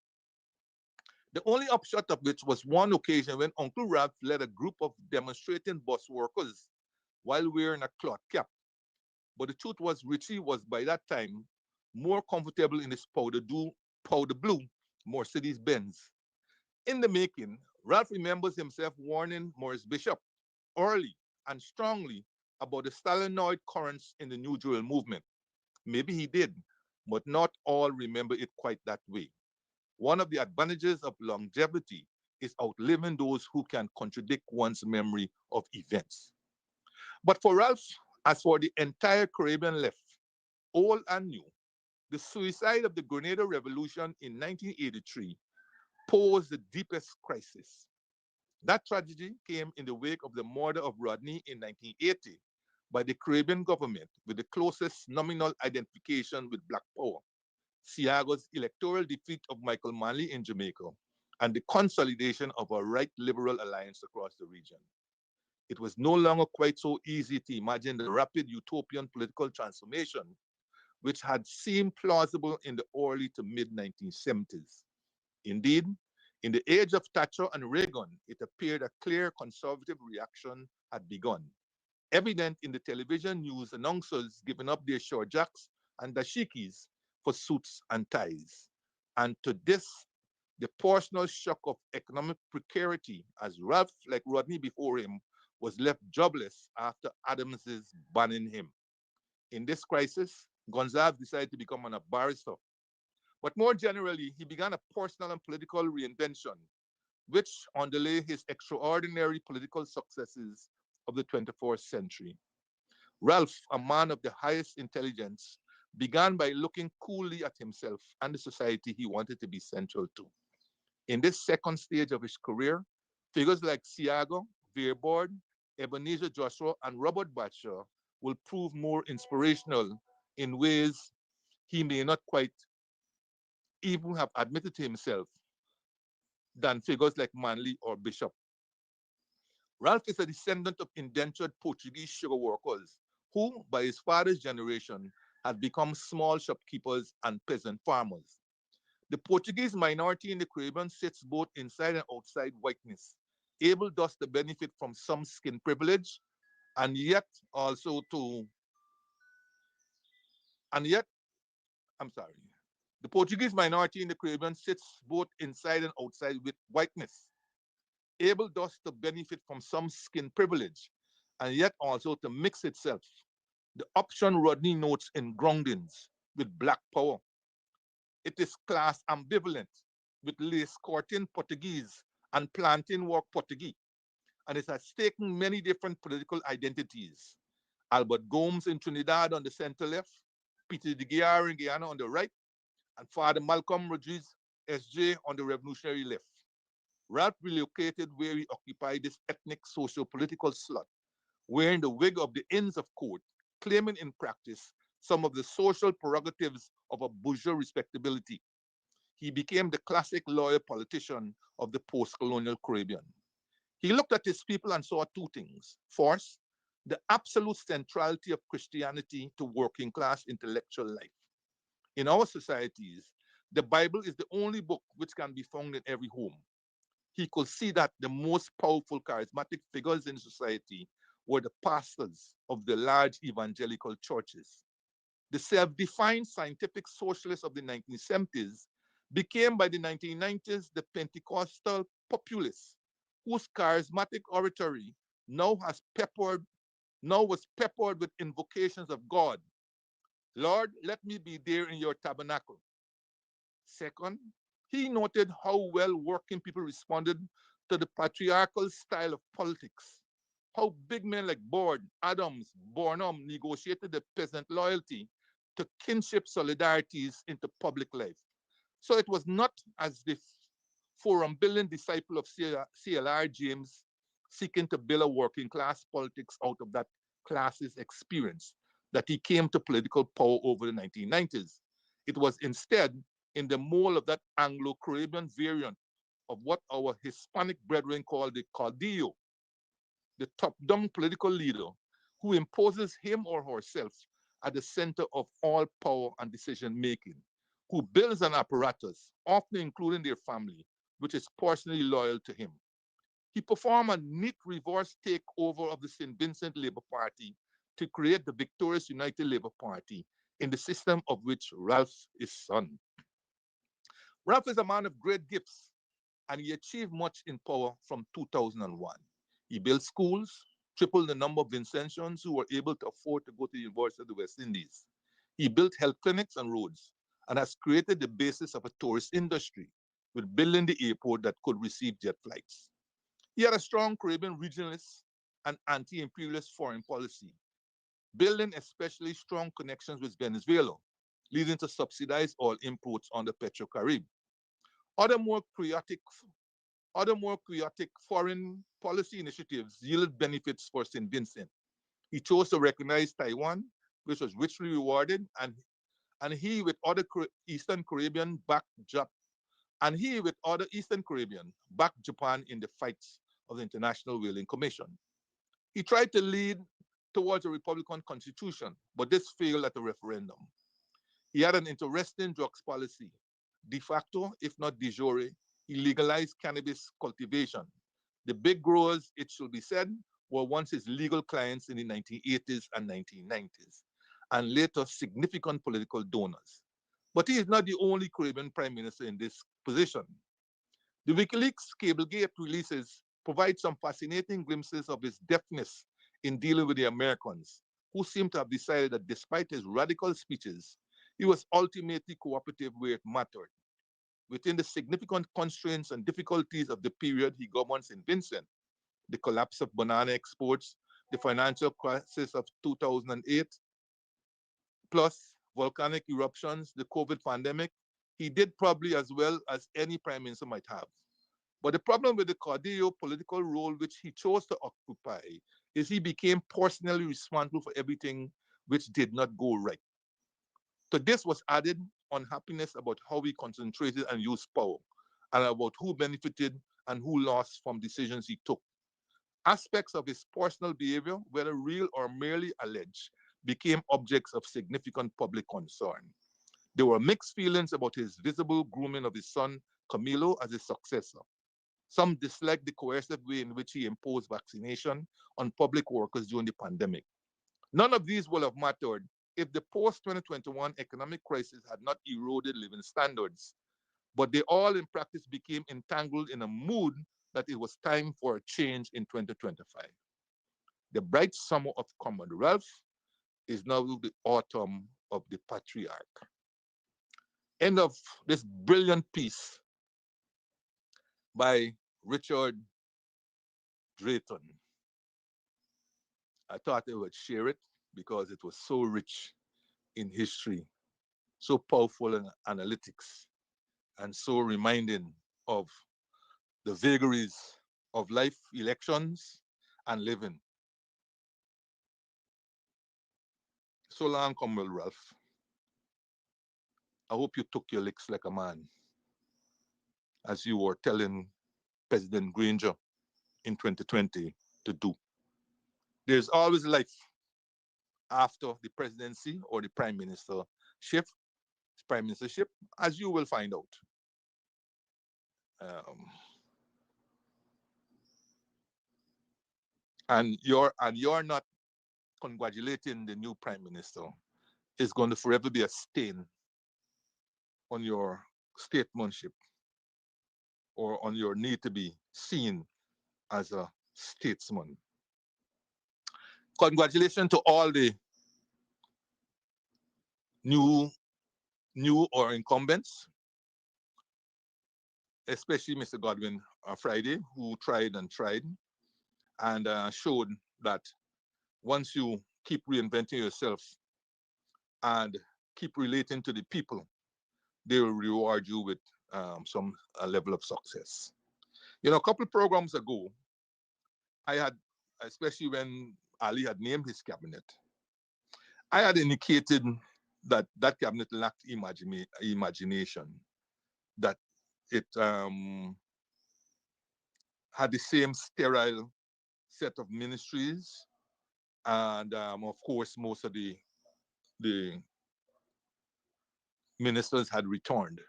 The only upshot of which was one occasion when Uncle Ralph led a group of demonstrating bus workers while wearing a cloth cap. But the truth was Richie was by that time more comfortable in his powder blue Mercedes Benz. In the making, Ralph remembers himself warning Maurice Bishop early and strongly about the Stalinoid currents in the New Jewel movement. Maybe he did, but not all remember it quite that way. One of the advantages of longevity is outliving those who can contradict one's memory of events. But for Ralph, as for the entire Caribbean left, old and new, the suicide of the Grenada Revolution in 1983 posed the deepest crisis. That tragedy came in the wake of the murder of Rodney in 1980 by the Caribbean government with the closest nominal identification with Black Power, Seago's electoral defeat of Michael Manley in Jamaica, and the consolidation of a right liberal alliance across the region. It was no longer quite so easy to imagine the rapid utopian political transformation which had seemed plausible in the early to mid 1970s. Indeed, in the age of Thatcher and Reagan, it appeared a clear conservative reaction had begun, evident in the television news announcers giving up their short jacks and dashikis for suits and ties. And to this, the personal shock of economic precarity, as Ralph, like Rodney before him, was left jobless after Adams's banning him. In this crisis, Gonzalez decided to become a barrister. But more generally, he began a personal and political reinvention, which underlay his extraordinary political successes of the 21st century. Ralph, a man of the highest intelligence, began by looking coolly at himself and the society he wanted to be central to. In this second stage of his career, figures like Siago, Veerboard, Ebenezer Joshua, and Robert Batshaw will prove more inspirational in ways he may not quite even have admitted to himself than figures like Manley or Bishop. Ralph is a descendant of indentured Portuguese sugar workers who, by his father's generation, had become small shopkeepers and peasant farmers. The Portuguese minority in the Caribbean sits both inside and outside whiteness, able thus to benefit from some skin privilege, and yet also to, and yet, I'm sorry, the Portuguese minority in the Caribbean sits both inside and outside with whiteness, able thus to benefit from some skin privilege, and yet also to mix itself. The option Rodney notes in Groundings with black power. It is class ambivalent with lace courting Portuguese and plantain work Portuguese, and it has taken many different political identities. Albert Gomes in Trinidad on the center left, Peter de Guiar in Guyana on the right, and Father Malcolm Rodriguez SJ on the revolutionary left. Ralph relocated where he occupied this ethnic socio-political slot, wearing the wig of the Inns of Court, claiming in practice some of the social prerogatives of a bourgeois respectability. He became the classic lawyer politician of the post-colonial Caribbean. He looked at his people and saw two things. First, the absolute centrality of Christianity to working class intellectual life. In our societies, the Bible is the only book which can be found in every home. He could see that the most powerful charismatic figures in society were the pastors of the large evangelical churches. The self-defined scientific socialists of the 1970s became by the 1990s the Pentecostal populists, whose charismatic oratory now has peppered now was peppered with invocations of God. Lord, let me be there in your tabernacle. Second, he noted how well working people responded to the patriarchal style of politics, how big men like Board, Adams, Barnum negotiated the peasant loyalty to kinship solidarities into public life. So it was not as the forum building disciple of CLR James seeking to build a working class politics out of that class's experience that he came to political power over the 1990s. It was instead in the mold of that Anglo-Caribbean variant of what our Hispanic brethren call the caudillo, the top-down political leader who imposes him or herself at the center of all power and decision-making, who builds an apparatus, often including their family, which is personally loyal to him. He performed a neat reverse takeover of the St. Vincent Labour Party to create the victorious United Labour Party, in the system of which Ralph is son. Ralph is a man of great gifts, and he achieved much in power from 2001. He built schools, tripled the number of Vincentians who were able to afford to go to the University of the West Indies. He built health clinics and roads, and has created the basis of a tourist industry, with building the airport that could receive jet flights. He had a strong Caribbean regionalist and anti-imperialist foreign policy, building especially strong connections with Venezuela, leading to subsidized oil imports on the Petrocarib. Other more chaotic foreign policy initiatives yielded benefits for St. Vincent. He chose to recognize Taiwan, which was richly rewarded, and he with other Eastern Caribbean backed backed Japan in the fights of the International Whaling Commission. He tried to lead towards a Republican constitution, but this failed at the referendum. He had an interesting drugs policy. De facto, if not de jure, he legalized cannabis cultivation. The big growers, it should be said, were once his legal clients in the 1980s and 1990s, and later significant political donors. But he is not the only Caribbean prime minister in this position. The WikiLeaks Cablegate releases provide some fascinating glimpses of his deftness in dealing with the Americans, who seem to have decided that despite his radical speeches, he was ultimately cooperative where it mattered. Within the significant constraints and difficulties of the period he governed St. Vincent, the collapse of banana exports, the financial crisis of 2008, plus volcanic eruptions, the COVID pandemic, He did probably as well as any prime minister might have. But the problem with the Caudillo political role which he chose to occupy is he became personally responsible for everything which did not go right. To this was added unhappiness about how he concentrated and used power, and about who benefited and who lost from decisions he took. Aspects of his personal behavior, whether real or merely alleged, became objects of significant public concern. There were mixed feelings about his visible grooming of his son Camilo as his successor. Some disliked the coercive way in which he imposed vaccination on public workers during the pandemic. None of these would have mattered if the post 2021 economic crisis had not eroded living standards, but they all in practice became entangled in a mood that it was time for a change in 2025. The bright summer of Commonwealth is now the autumn of the patriarch. End of this brilliant piece by Richard Drayton. I thought I would share it because it was so rich in history, so powerful in analytics, and so reminding of the vagaries of life, elections, and living. So long, Commonwealth Ralph. I hope you took your licks like a man, as you were telling President Granger in 2020 to do. There's always life after the presidency or the prime minister shift, prime ministership, as you will find out. Um, and you're not congratulating the new prime minister. It's going to forever be a stain on your statesmanship or on your need to be seen as a statesman. Congratulations to all the new new or incumbents, especially Mr. Godwin Friday, who tried and tried and showed that once you keep reinventing yourself and keep relating to the people, they will reward you with some level of success. You know, a couple of programs ago, I had, especially when Ali had named his cabinet, I had indicated that that cabinet lacked imagination, that it had the same sterile set of ministries, and of course, most of the ministers had returned.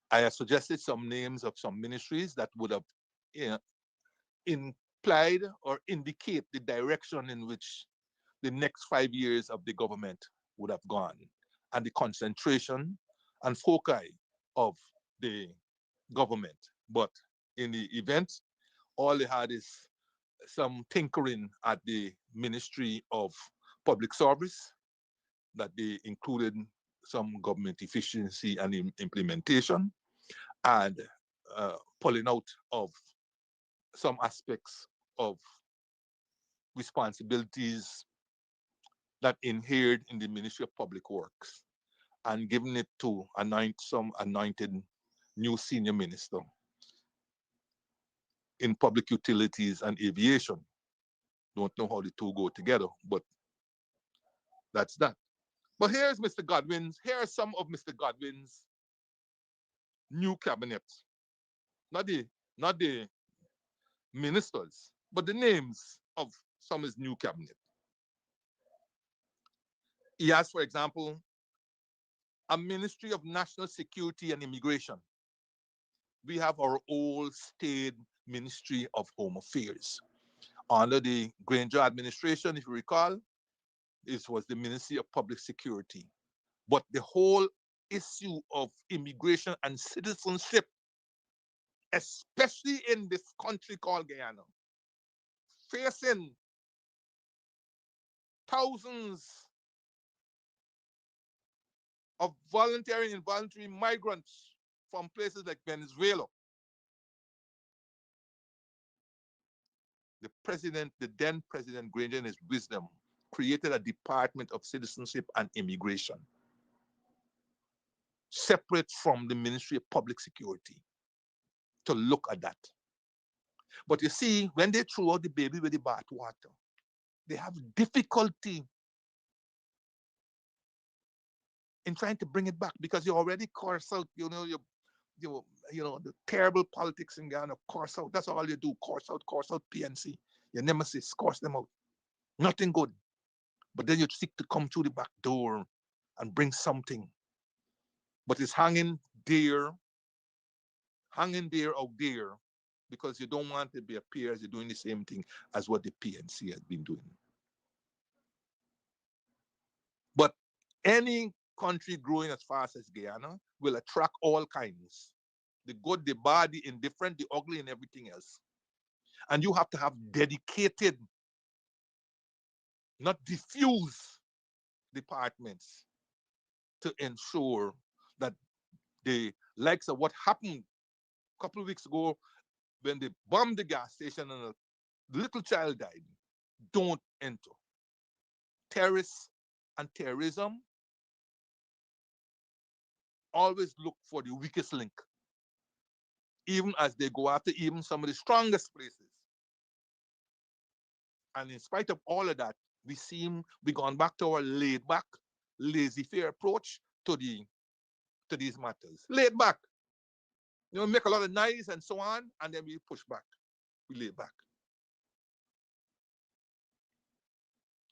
I had suggested some names of some ministries that would have, you know, implied or indicate the direction in which the next 5 years of the government would have gone, and the concentration and foci of the government. But in the event, all they had is some tinkering at the Ministry of Public Service, that they included some government efficiency and implementation, and pulling out of some aspects of responsibilities that inhered in the Ministry of Public Works, and giving it to some anointed new senior minister in public utilities and aviation. Don't know how the two go together, but that's that. But here are some of Mr. Godwin's new cabinet. Not the ministers, but the names of some of his new cabinet. He has, for example, a Ministry of National Security and Immigration. We have our old state Ministry of Home Affairs. Under the Granger administration, if you recall, this was the Ministry of Public Security. But the whole issue of immigration and citizenship, especially in this country called Guyana, facing thousands of voluntary and involuntary migrants from places like Venezuela. The then President Granger, in his wisdom, created a Department of Citizenship and Immigration. separate from the Ministry of Public Security to look at that. But you see, when they throw out the baby with the bathwater, they have difficulty in trying to bring it back because you already course out, the terrible politics in Ghana, course out. That's all you do, course out PNC. Your nemesis, course them out. Nothing good. But then you seek to come through the back door and bring something. But it's hanging there out there, because you don't want to be appear as you're doing the same thing as what the PNC has been doing. But any country growing as fast as Guyana will attract all kinds. The good, the bad, the indifferent, the ugly, and everything else. And you have to have dedicated, not diffuse departments to ensure that the likes of what happened a couple of weeks ago when they bombed the gas station and a little child died don't enter. Terrorists and terrorism always look for the weakest link, even as they go after even some of the strongest places. And in spite of all of that, we've gone back to our laid back, laissez-faire approach to these matters. Laid back. Make a lot of noise and so on, and then we push back. We lay back.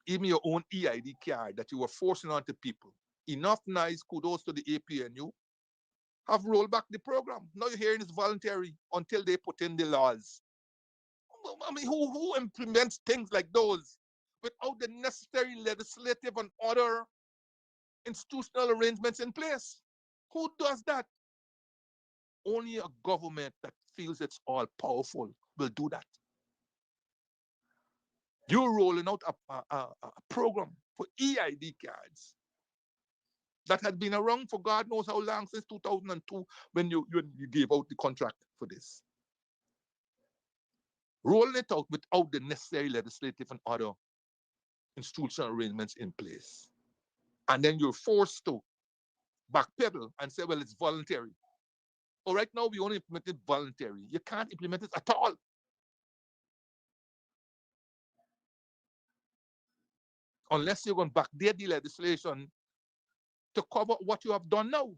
Even your own EID card that you were forcing onto people. Enough nice kudos to the APNU. Have rolled back the program. Now you're hearing it's voluntary until they put in the laws. I mean, who implements things like those without the necessary legislative and other institutional arrangements in place? Who does that? Only a government that feels it's all powerful will do that. You're rolling out a program for EID cards that had been around for God knows how long, since 2002, when you gave out the contract for this. Rolling it out without the necessary legislative and other institutional arrangements in place. And then you're forced to backpedal and say, well, it's voluntary. Well, right now, we only implemented voluntary. You can't implement it at all. Unless you're going to backdate the legislation to cover what you have done now.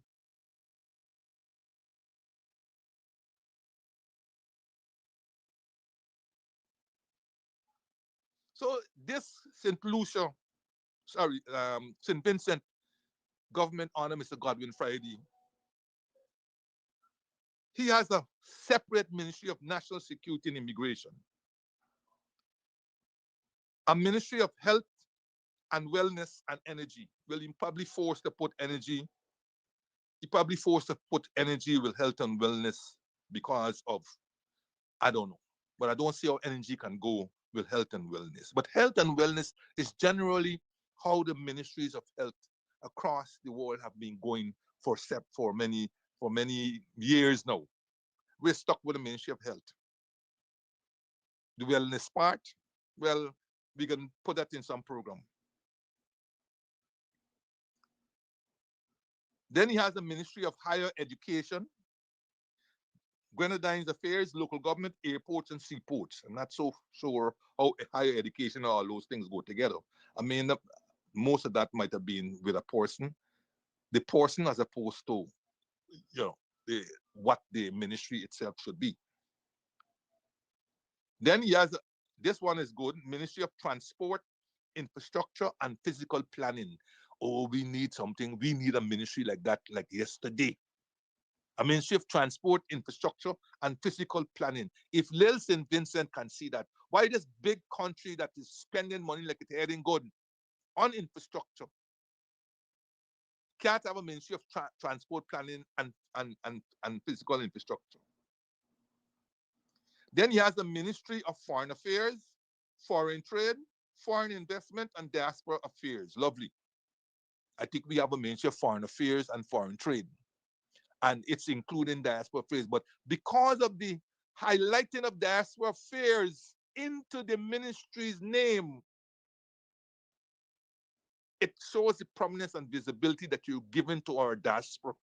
So this St. Vincent government honor Mr. Godwin Friday. He has a separate Ministry of National Security and Immigration, a Ministry of Health and Wellness and Energy. Well, he probably forced to put energy. He probably forced to put energy with health and wellness because of, I don't know. But I don't see how energy can go with health and wellness. But health and wellness is generally how the ministries of health across the world have been going for many years now. We're stuck with the Ministry of Health. The wellness part, well, we can put that in some program. Then he has the Ministry of Higher Education, Grenadines Affairs, Local Government, Airports, and Seaports. I'm not so sure how higher education and all those things go together. I mean, most of that might have been with a person. The person as opposed to, what the ministry itself should be. Then he has, this one is good, Ministry of Transport, Infrastructure, and Physical Planning. Oh, we need something. We need a ministry like that, like yesterday. A Ministry of Transport, Infrastructure, and Physical Planning. If Lil St. Vincent can see that, why this big country that is spending money like it's heading good on infrastructure can't have a Ministry of Transport, Planning, and Physical Infrastructure? Then he has the Ministry of Foreign Affairs, Foreign Trade, Foreign Investment, and Diaspora Affairs. Lovely. I think we have a Ministry of Foreign Affairs and Foreign Trade. And it's including diaspora affairs. But because of the highlighting of diaspora affairs into the ministry's name, it shows the prominence and visibility that you're giving to our diaspora.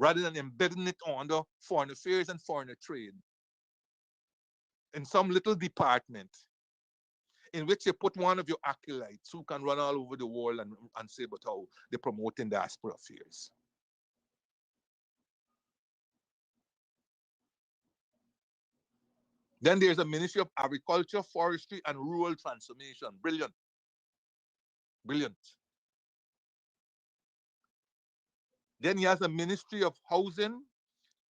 rather than embedding it under foreign affairs and foreign trade in some little department in which you put one of your acolytes who can run all over the world and say about how they're promoting diaspora affairs. Then there's a Ministry of Agriculture, Forestry, and Rural Transformation. Brilliant. Brilliant. Then he has a Ministry of Housing,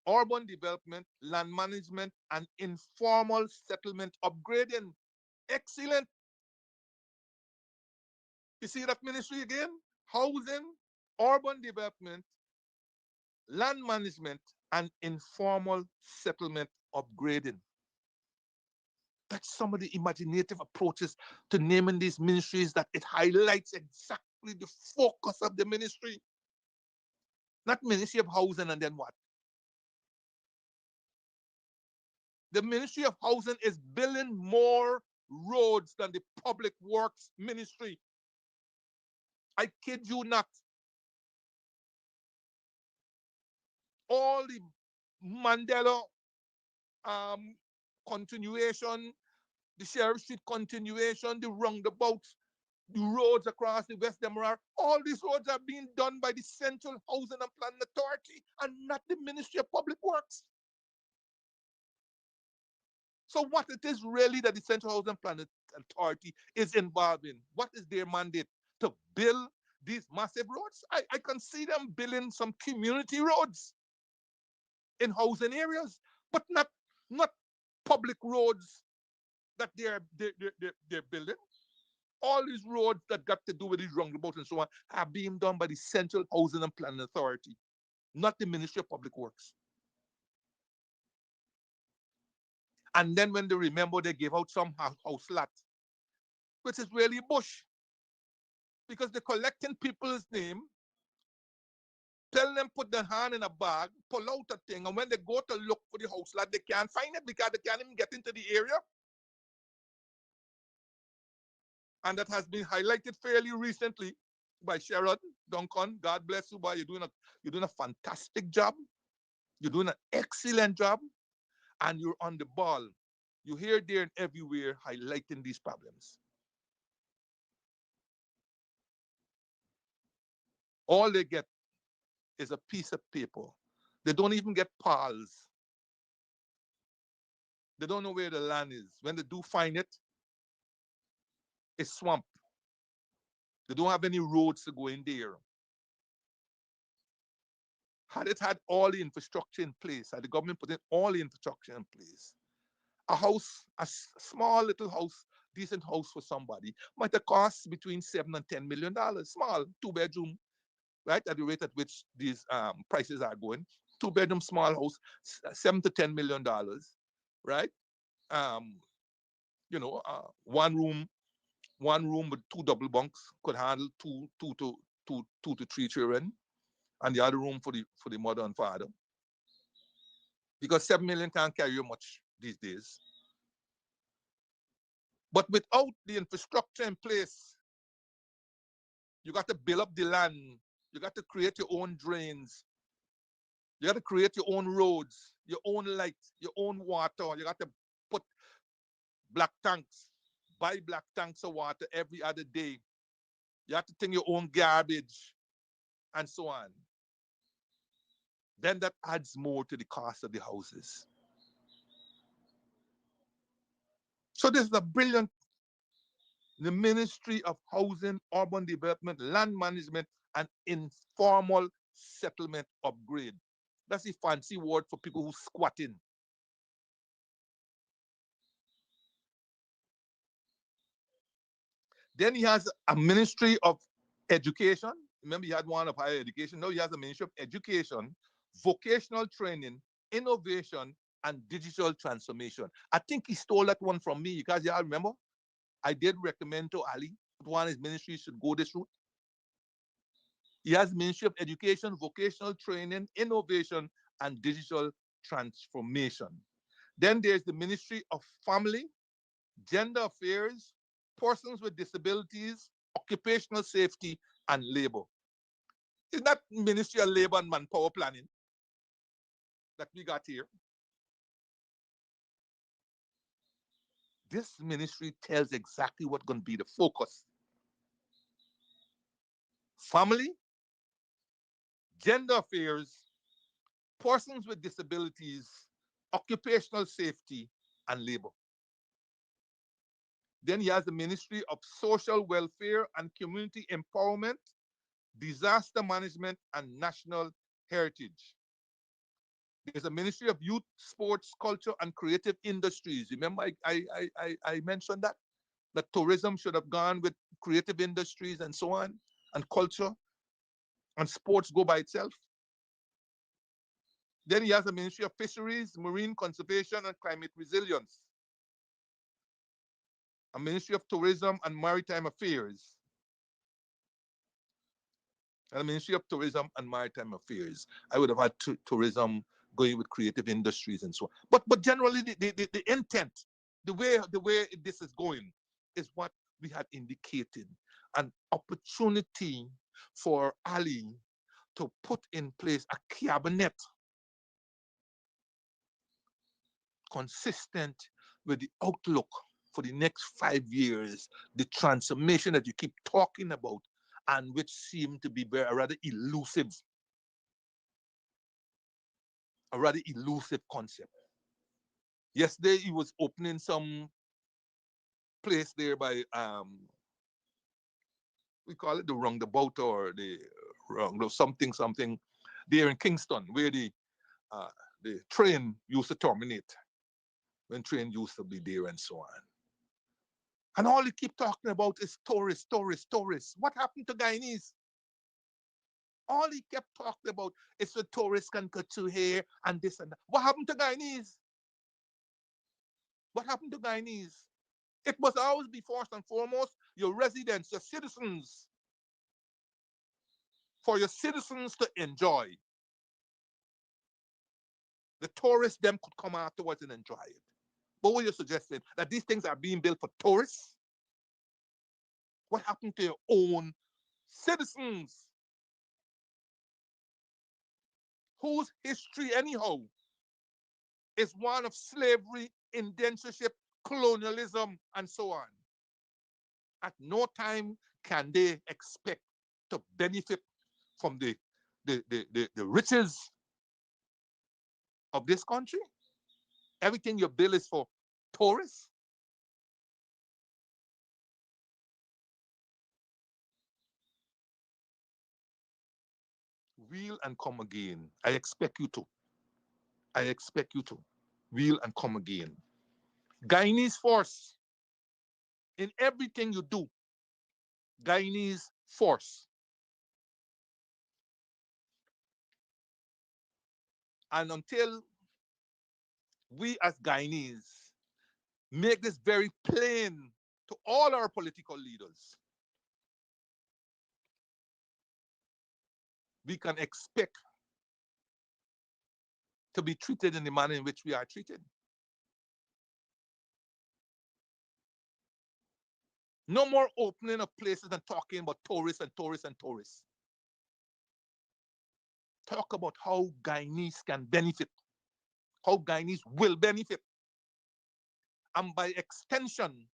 Urban Development, Land Management, and Informal Settlement Upgrading. Excellent. You see that ministry again? Housing, Urban Development, Land Management, and Informal Settlement Upgrading. That's some of the imaginative approaches to naming these ministries that it highlights exactly the focus of the ministry. Not Ministry of Housing and then what? The Ministry of Housing is building more roads than the Public Works Ministry. I kid you not. All the Mandela continuation, the Sheriff Street continuation, the roundabouts, the roads across the West Demerara, all these roads are being done by the Central Housing and Planning Authority and not the Ministry of Public Works. So what it is really that the Central Housing and Planning Authority is involved in? What is their mandate? To build these massive roads? I can see them building some community roads in housing areas, but not public roads that they're building. All these roads that got to do with these roundabouts and so on are being done by the Central Housing and Planning Authority, not the Ministry of Public Works. And then when they remember, they gave out some house lot, which is really bush, because they're collecting people's name, tell them put their hand in a bag, pull out a thing, and when they go to look for the house lot, they can't find it because they can't even get into the area. And that has been highlighted fairly recently by Sharon Duncan. God bless you, boy. You're doing a fantastic job. You're doing an excellent job, and you're on the ball. You here, there, and everywhere highlighting these problems. All they get is a piece of paper. They don't even get pals. They don't know where the land is. When they do find it, it's swamp. They don't have any roads to go in there. Had it had all the infrastructure in place, had the government put in all the infrastructure in place, a house, a small little house, decent house for somebody, might have cost between $7 and $10 million. Small, 2-bedroom, right? At the rate at which these prices are going. 2-bedroom, small house, $7 to $10 million, right? One room with 2 double bunks could handle two to 3 children, and the other room for the mother and father. Because 7 million can't carry you much these days. But without the infrastructure in place, you got to build up the land. You got to create your own drains. You got to create your own roads, your own light, your own water. You got to put black tanks, buy black tanks of water every other day. You have to take your own garbage and so on. Then that adds more to the cost of the houses. So this is a brilliant, the Ministry of Housing, Urban Development, Land Management, and Informal Settlement Upgrade. That's the fancy word for people who squat in. Then he has a Ministry of Education. Remember, he had one of higher education. Now he has a Ministry of Education, Vocational Training, Innovation, and Digital Transformation. I think he stole that one from me because y'all remember, I did recommend to Ali that one of his ministries should go this route. He has Ministry of Education, Vocational Training, Innovation, and Digital Transformation. Then there's the Ministry of Family, Gender Affairs, Persons with Disabilities, Occupational Safety, and Labor. Is that Ministry of Labor and Manpower Planning? that we got here, this ministry tells exactly what's going to be the focus. Family, gender affairs, persons with disabilities, occupational safety, and labor. Then he has the Ministry of Social Welfare and Community Empowerment, Disaster Management, and National Heritage. There's a Ministry of Youth, Sports, Culture, and Creative Industries. Remember, I mentioned that? That tourism should have gone with creative industries and so on, and culture, and sports go by itself. Then he has a Ministry of Fisheries, Marine Conservation, and Climate Resilience, a Ministry of Tourism and Maritime Affairs, and a Ministry of Tourism and Maritime Affairs. I would have had tourism going with creative industries and so on. But generally, the intent, the way this is going, is what we had indicated: an opportunity for Ali to put in place a cabinet consistent with the outlook for the next 5 years, the transformation that you keep talking about, and which seem to be rather elusive, a rather elusive concept. Yesterday, he was opening some place there by, we call it the roundabout, or the something there in Kingston, where the train used to terminate, when train used to be there and so on. And all you keep talking about is tourists, tourists, tourists. What happened to Guyanese? All he kept talking about is the tourists can cut through here and this and that. What happened to Guyanese? What happened to Guyanese? It must always be first and foremost your residents, your citizens, for your citizens to enjoy. The tourists them could come afterwards and enjoy it. But what you're suggesting, that these things are being built for tourists? What happened to your own citizens? Whose history, anyhow, is one of slavery, indentureship, colonialism, and so on. At no time can they expect to benefit from the riches of this country. Everything you build is for tourists. Wheel and come again. I expect you to. I expect you to. Wheel and come again. Guyanese force. In everything you do, Guyanese force. And until we as Guyanese make this very plain to all our political leaders, we can expect to be treated in the manner in which we are treated. No more opening of places and talking about tourists and tourists and tourists. Talk about how Guyanese can benefit, how Guyanese will benefit, and by extension,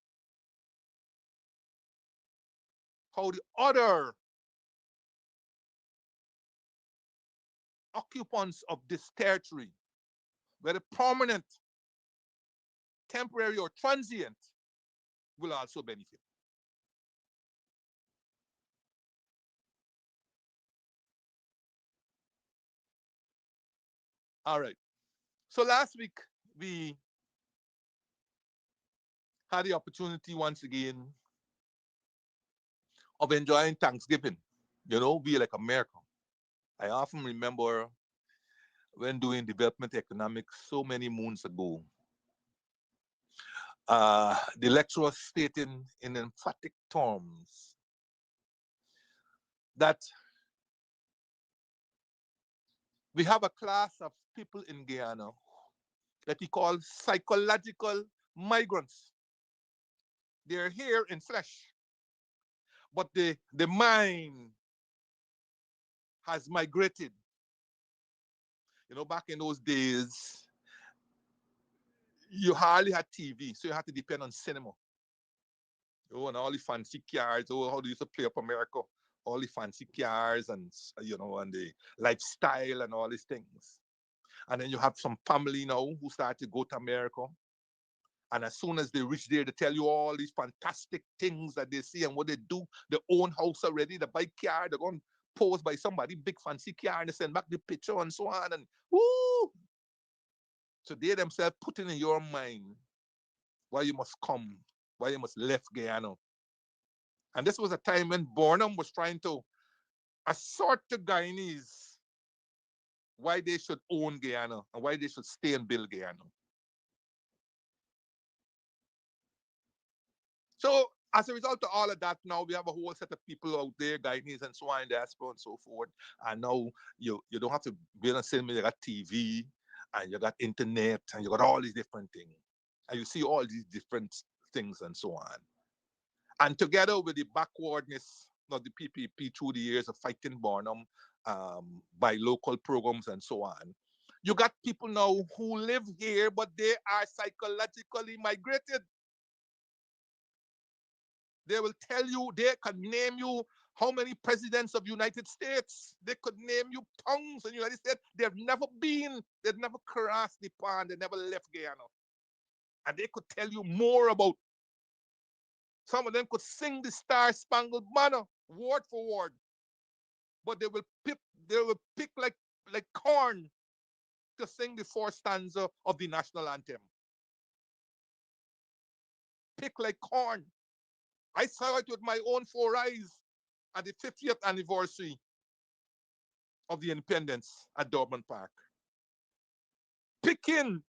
how the other occupants of this territory, whether permanent, temporary, or transient, will also benefit. All right. So last week, we had the opportunity once again of enjoying Thanksgiving. You know, we like America. I often remember when doing development economics so many moons ago, the lecturer stating in emphatic terms that we have a class of people in Guyana that he calls psychological migrants. They're here in flesh, but the mind has migrated. You know, back in those days, you hardly had TV, so you had to depend on cinema. Oh, and all the fancy cars. Oh, how they used to play up America. All the fancy cars and, and the lifestyle and all these things. And then you have some family now who start to go to America. And as soon as they reach there, they tell you all these fantastic things that they see and what they do. They own house already, they buy car, they're going to pose by somebody, big fancy car, and they send back the picture and so on. And woo! So they themselves putting in your mind why you must come, why you must left Guyana. And this was a time when Burnham was trying to assort to Guyanese why they should own Guyana and why they should stay and build Guyana. So as a result of all of that, now we have a whole set of people out there, Guyanese and so on, diaspora and so forth. And now you don't have to build a cinema, you got TV and you got internet and you got all these different things. And you see all these different things and so on. And together with the backwardness of the PPP through the years of fighting Burnham by local programs and so on, you got people now who live here, but they are psychologically migrated. They will tell you, they can name you how many presidents of United States. They could name you tongues in the United States. They've never been, they've never crossed the pond, they never left Guyana. And they could tell you more about. Some of them could sing the Star Spangled Banner word for word, but they will pick like corn to sing the fourth stanza of the national anthem. Pick like corn. I saw it with my own 4 eyes at the 50th anniversary of the independence at Durban Park. Picking.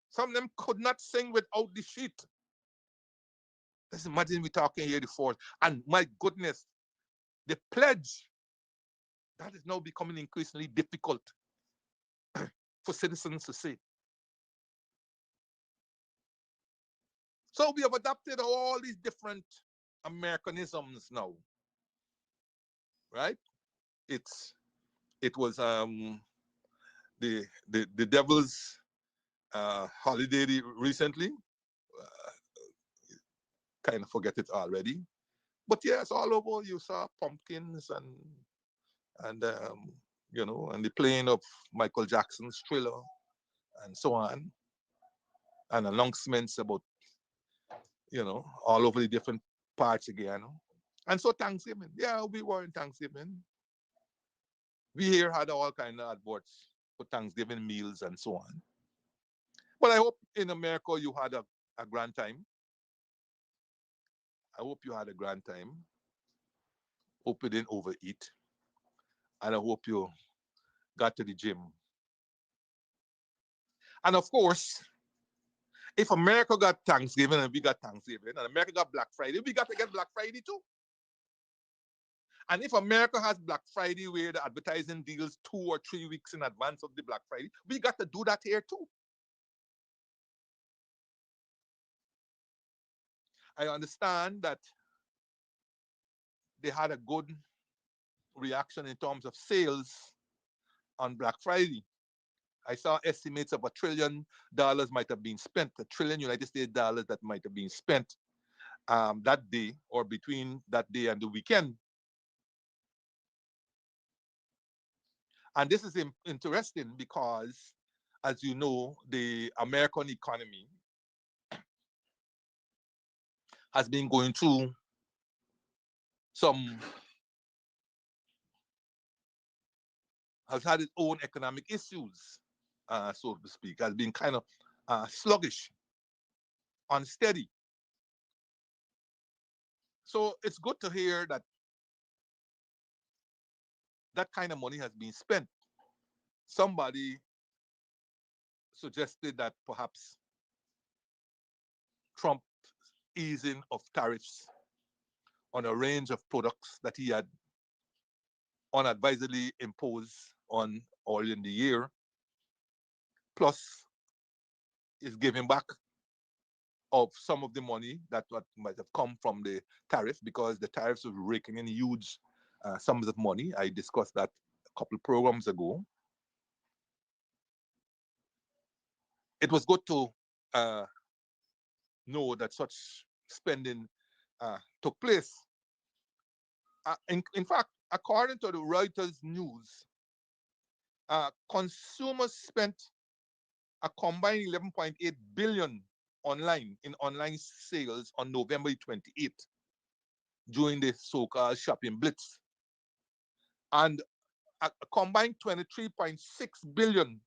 Some of them could not sing without the sheet. Let's imagine we talking here the fourth. And my goodness, the pledge, that is now becoming increasingly difficult for citizens to say. So we have adopted all these different Americanisms now, right? It was the devil's holiday recently. Kind of forget it already, but yes, all over you saw pumpkins and and the playing of Michael Jackson's Thriller and so on, and announcements about all over the different parts again. And so Thanksgiving, yeah, we were in Thanksgiving. We here had all kind of adverts for Thanksgiving meals and so on. But I hope in America you had a grand time. I hope you had a grand time. Hope you didn't overeat. And I hope you got to the gym. And of course, if America got Thanksgiving and we got Thanksgiving, and America got Black Friday, we got to get Black Friday too. And if America has Black Friday where the advertising deals 2 or 3 weeks in advance of the Black Friday, we got to do that here too. I understand that they had a good reaction in terms of sales on Black Friday. I saw estimates of $1 trillion might have been spent, $1 trillion United States dollars that might have been spent that day or between that day and the weekend. And this is interesting because, as you know, the American economy has been going through has had its own economic issues, so to speak, has been kind of sluggish, unsteady. So it's good to hear that that kind of money has been spent. Somebody suggested that perhaps Trump easing of tariffs on a range of products that he had unadvisedly imposed on early in the year, plus is giving back of some of the money that might have come from the tariff, because the tariffs were raking in huge sums of money. I discussed that a couple programs ago. It was good to know that such spending took place. In fact, according to the Reuters news, consumers spent a combined 11.8 billion in online sales on November 28th during the so-called shopping blitz, and a combined 23.6 billion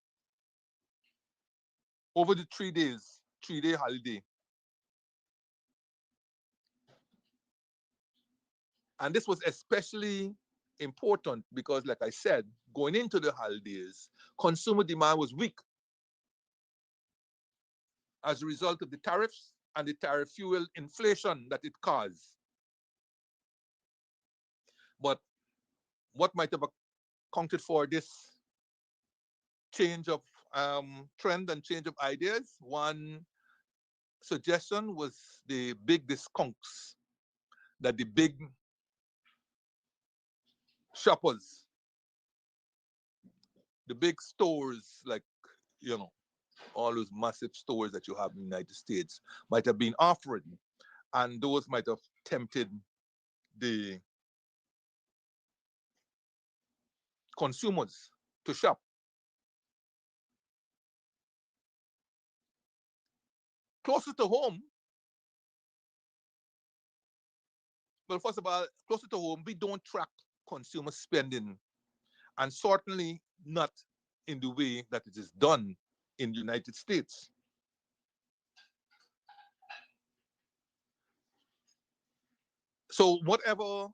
over the 3-day holiday. And this was especially important because, like I said, going into the holidays, consumer demand was weak as a result of the tariffs and the tariff fuel inflation that it caused. But what might have accounted for this change of trend and change of ideas? One suggestion was the big discounts that the big shoppers, the big stores, like, all those massive stores that you have in the United States, might have been offering, and those might have tempted the consumers to shop. Closer to home, well, first of all, closer to home, we don't track consumer spending, and certainly not in the way that it is done in the United States. So whatever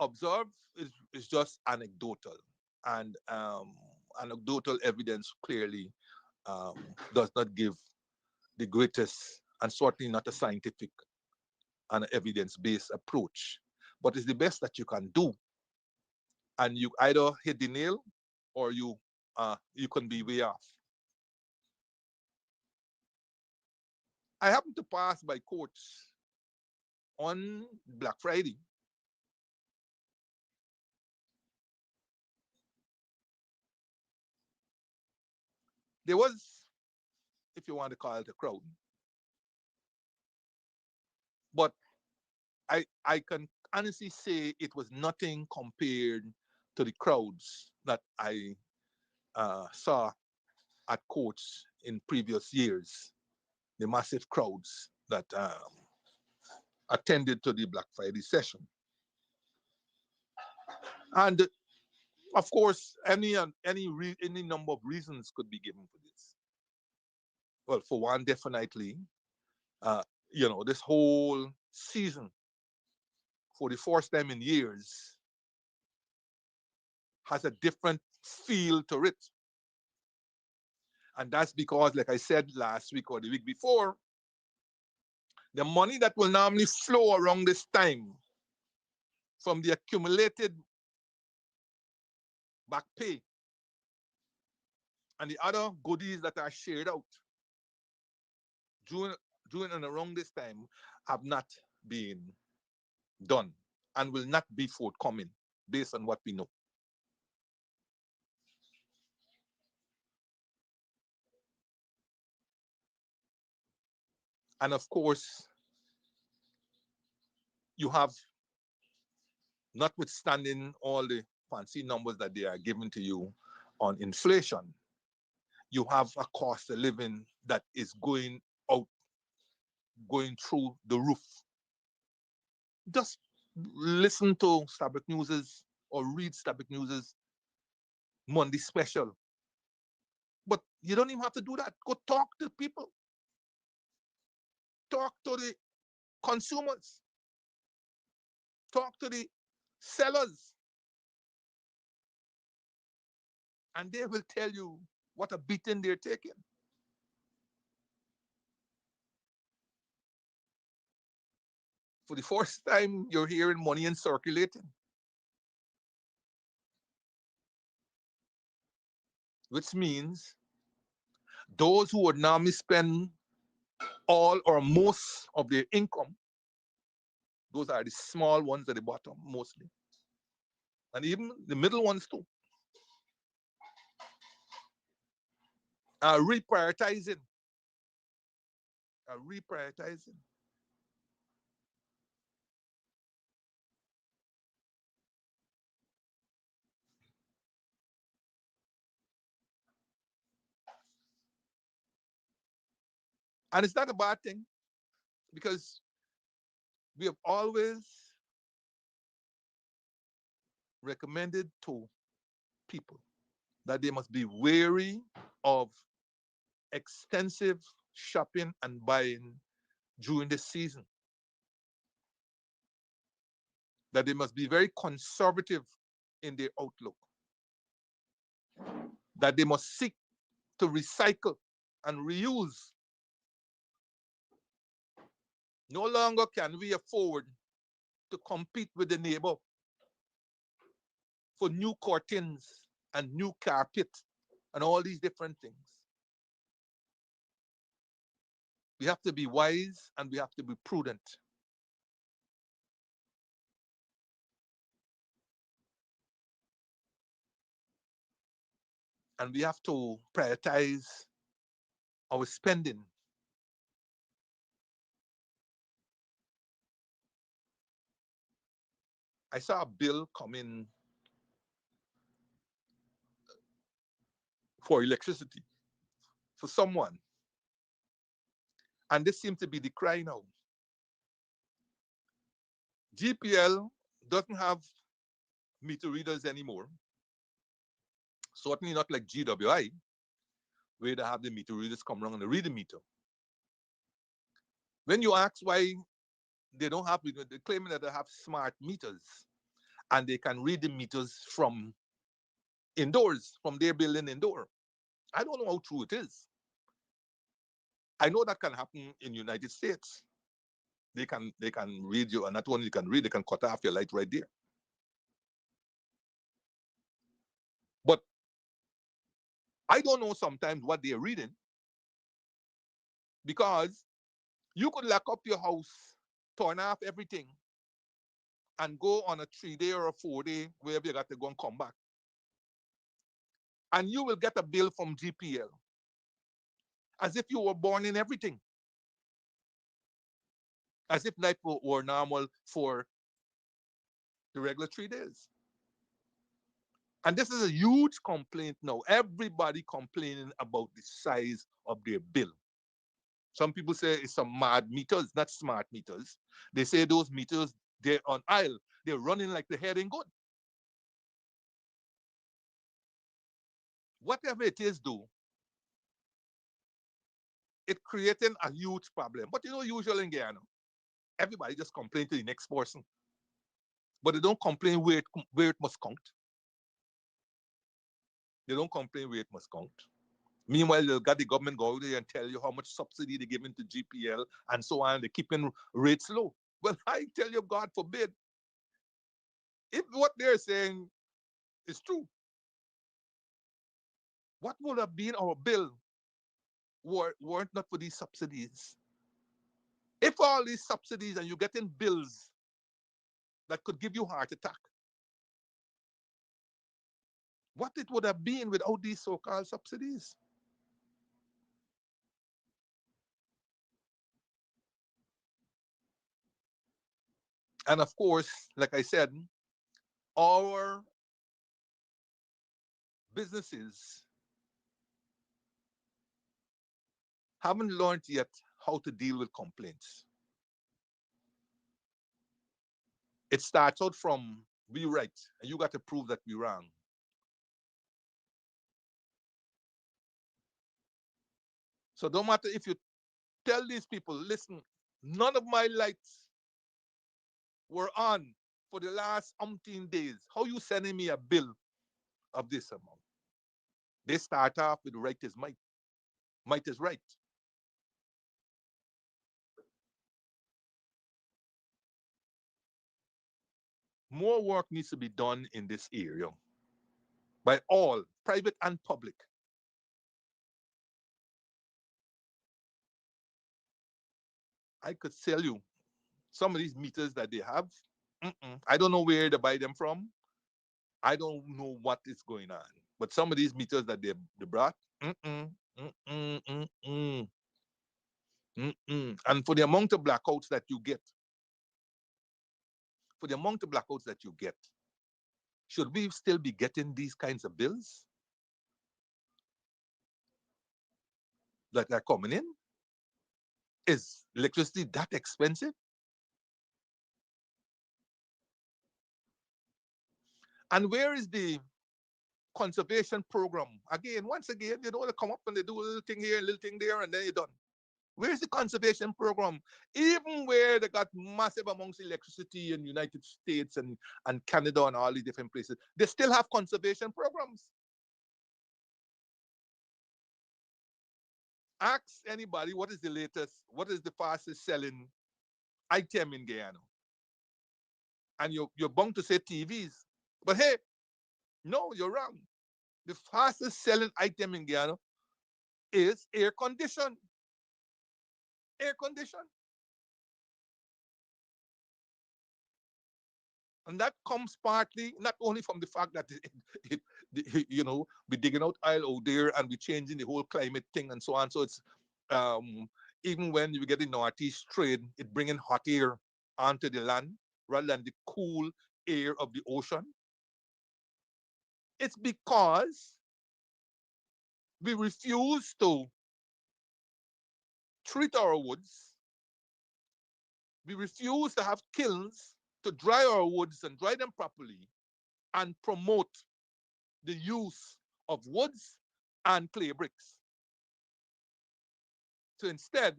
observed is just anecdotal, and anecdotal evidence clearly does not give the greatest, and certainly not a scientific and evidence-based approach, but it's the best that you can do, and you either hit the nail or you can be way off. I happened to pass by Courts on Black Friday. There was, if you want to call it a crowd, but I can honestly say it was nothing compared to the crowds that I saw at Courts in previous years, the massive crowds that attended to the Black Friday session. And of course, any number of reasons could be given for this. Well, for one, definitely, this whole season, for the first time in years, has a different feel to it. And that's because, like I said last week or the week before, the money that will normally flow around this time from the accumulated back pay and the other goodies that are shared out during and around this time have not been done and will not be forthcoming based on what we know. And of course, you have, notwithstanding all the fancy numbers that they are giving to you on inflation, you have a cost of living that is going through the roof. Just listen to Starbuck News's or read Starbuck News's Monday special. But you don't even have to do that. Go talk to people. Talk to the consumers. Talk to the sellers. And they will tell you what a beating they're taking. For the first time, you're hearing money in circulating, which means those who would normally spend all or most of their income, those are the small ones at the bottom mostly, and even the middle ones too, are reprioritizing, are reprioritizing. And it's not a bad thing because we have always recommended to people that they must be wary of extensive shopping and buying during the season, that they must be very conservative in their outlook, that they must seek to recycle and reuse. No longer can we afford to compete with the neighbor for new curtains and new carpet and all these different things. We have to be wise and we have to be prudent. And we have to prioritize our spending. I saw a bill come in for electricity for someone, and this seems to be the cry now. GPL doesn't have meter readers anymore, certainly not like GWI, where they have the meter readers come around and read the meter. When you ask why they don't have, they're claiming that they have smart meters and they can read the meters from indoors, from their building indoor. I don't know how true it is. I know that can happen in the United States. They can read you, and not only can read, they can cut off your light right there. But I don't know sometimes what they're reading, because you could lock up your house, turn off everything, and go on a 3-day or a 4-day, wherever you got to go and come back. And you will get a bill from GPL as if you were born in everything, as if life were normal for the regular 3 days. And this is a huge complaint now. Everybody complaining about the size of their bill. Some people say it's some mad meters, not smart meters. They say those meters, they're on aisle. They're running like the head ain't good. Whatever it is, though, it's creating a huge problem. But usually in Guyana, everybody just complain to the next person. But they don't complain where it must count. They don't complain where it must count. Meanwhile, they'll got the government go out there and tell you how much subsidy they're giving to GPL and so on. They're keeping rates low. Well, I tell you, God forbid, if what they're saying is true, what would have been our bill weren't not for these subsidies? If all these subsidies and you're getting bills that could give you heart attack, what it would have been without these so-called subsidies? And of course, like I said, our businesses haven't learned yet how to deal with complaints. It starts out from we right, and you got to prove that we're wrong. So don't matter if you tell these people, listen, none of my lights were on for the last umpteen days. How you sending me a bill of this amount? They start off with right is might. Might is right. More work needs to be done in this area by all, private and public. I could tell you some of these meters that they have. I don't know where they buy them from. I don't know what is going on. But some of these meters that they brought, mm-mm, mm-mm, mm-mm, mm-mm. And for the amount of blackouts that you get, should we still be getting these kinds of bills that are coming in? Is electricity that expensive? And where is the conservation program? Again, once again, you don't want to come up and they do a little thing here, a little thing there, and then you're done. Where's the conservation program? Even where they got massive amounts of electricity in the United States and Canada and all these different places, they still have conservation programs. Ask anybody what is the latest, what is the fastest selling item in Guyana. And you're bound to say TVs. But hey, no, you're wrong. The fastest selling item in Guyana is air condition. Air condition. And that comes partly not only from the fact that we digging out oil out there and we changing the whole climate thing and so on. So it's um, even when you get the northeast trade, it bringing hot air onto the land rather than the cool air of the ocean. It's because we refuse to treat our woods. We refuse to have kilns to dry our woods and dry them properly and promote the use of woods and clay bricks. So instead,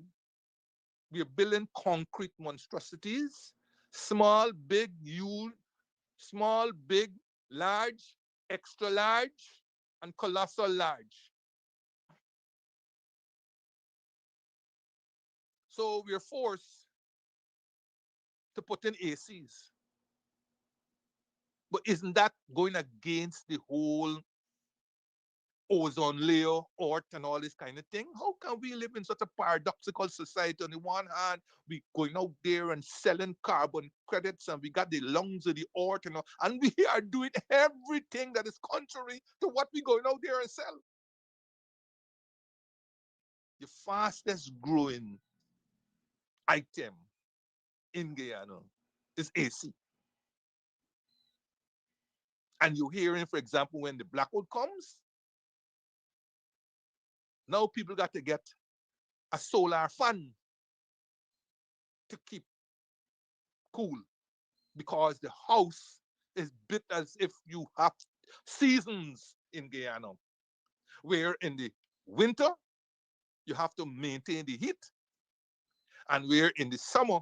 we are building concrete monstrosities, small, big, huge, small, big, large, extra large, and colossal large. So we are forced to put in ACs. But isn't that going against the whole ozone layer, earth, and all this kind of thing? How can we live in such a paradoxical society? On the one hand, we going out there and selling carbon credits, and we got the lungs of the earth, and we are doing everything that is contrary to what we going out there and sell. The fastest growing item in Guyana is AC. And you're hearing, for example, when the blackout comes, now people got to get a solar fan to keep cool because the house is built as if you have seasons in Guyana, where in the winter you have to maintain the heat, and where in the summer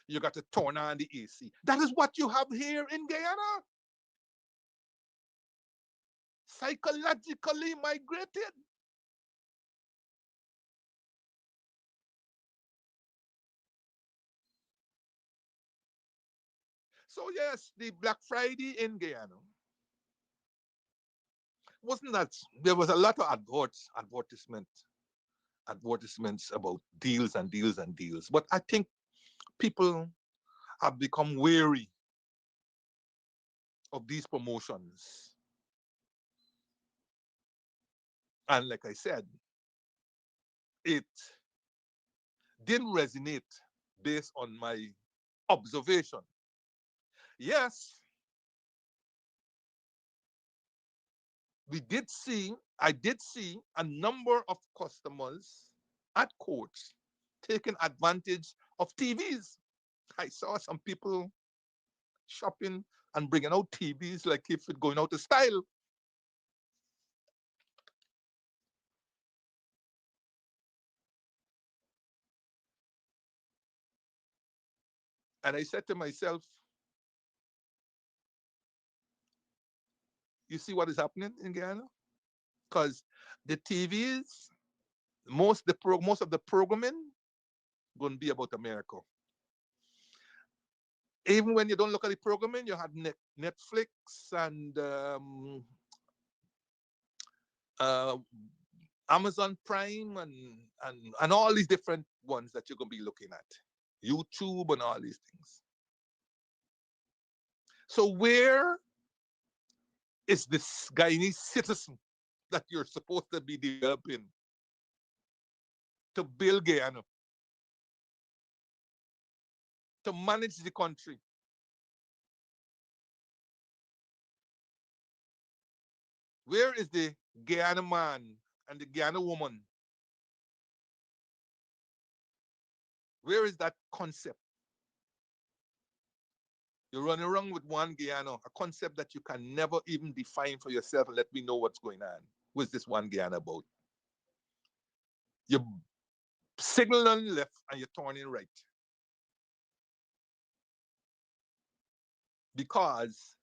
you got to turn on the AC. That is what you have here in Guyana. Psychologically migrated. So yes, the Black Friday in Guyana wasn't that there was a lot of advertisements about deals and deals and deals. But I think people have become wary of these promotions. And like I said, it didn't resonate based on my observation. Yes, I did see a number of customers at courts taking advantage of TVs. I saw some people shopping and bringing out TVs like if it's going out of style. And I said to myself, you see what is happening in Guyana? Because the TVs, most of the programming going to be about America. Even when you don't look at the programming, you have Netflix and uh, Amazon Prime and all these different ones that you're going to be looking at. YouTube and all these things. So where is this Guyanese citizen that you're supposed to be developing to build Guyana, to manage the country. Where is the Guyana man and the Guyana woman? Where is that concept? You're running around with one Guyana, a concept that you can never even define for yourself and let me know what's going on. What's this one Guyana about? You're signaling left and you're turning right. Because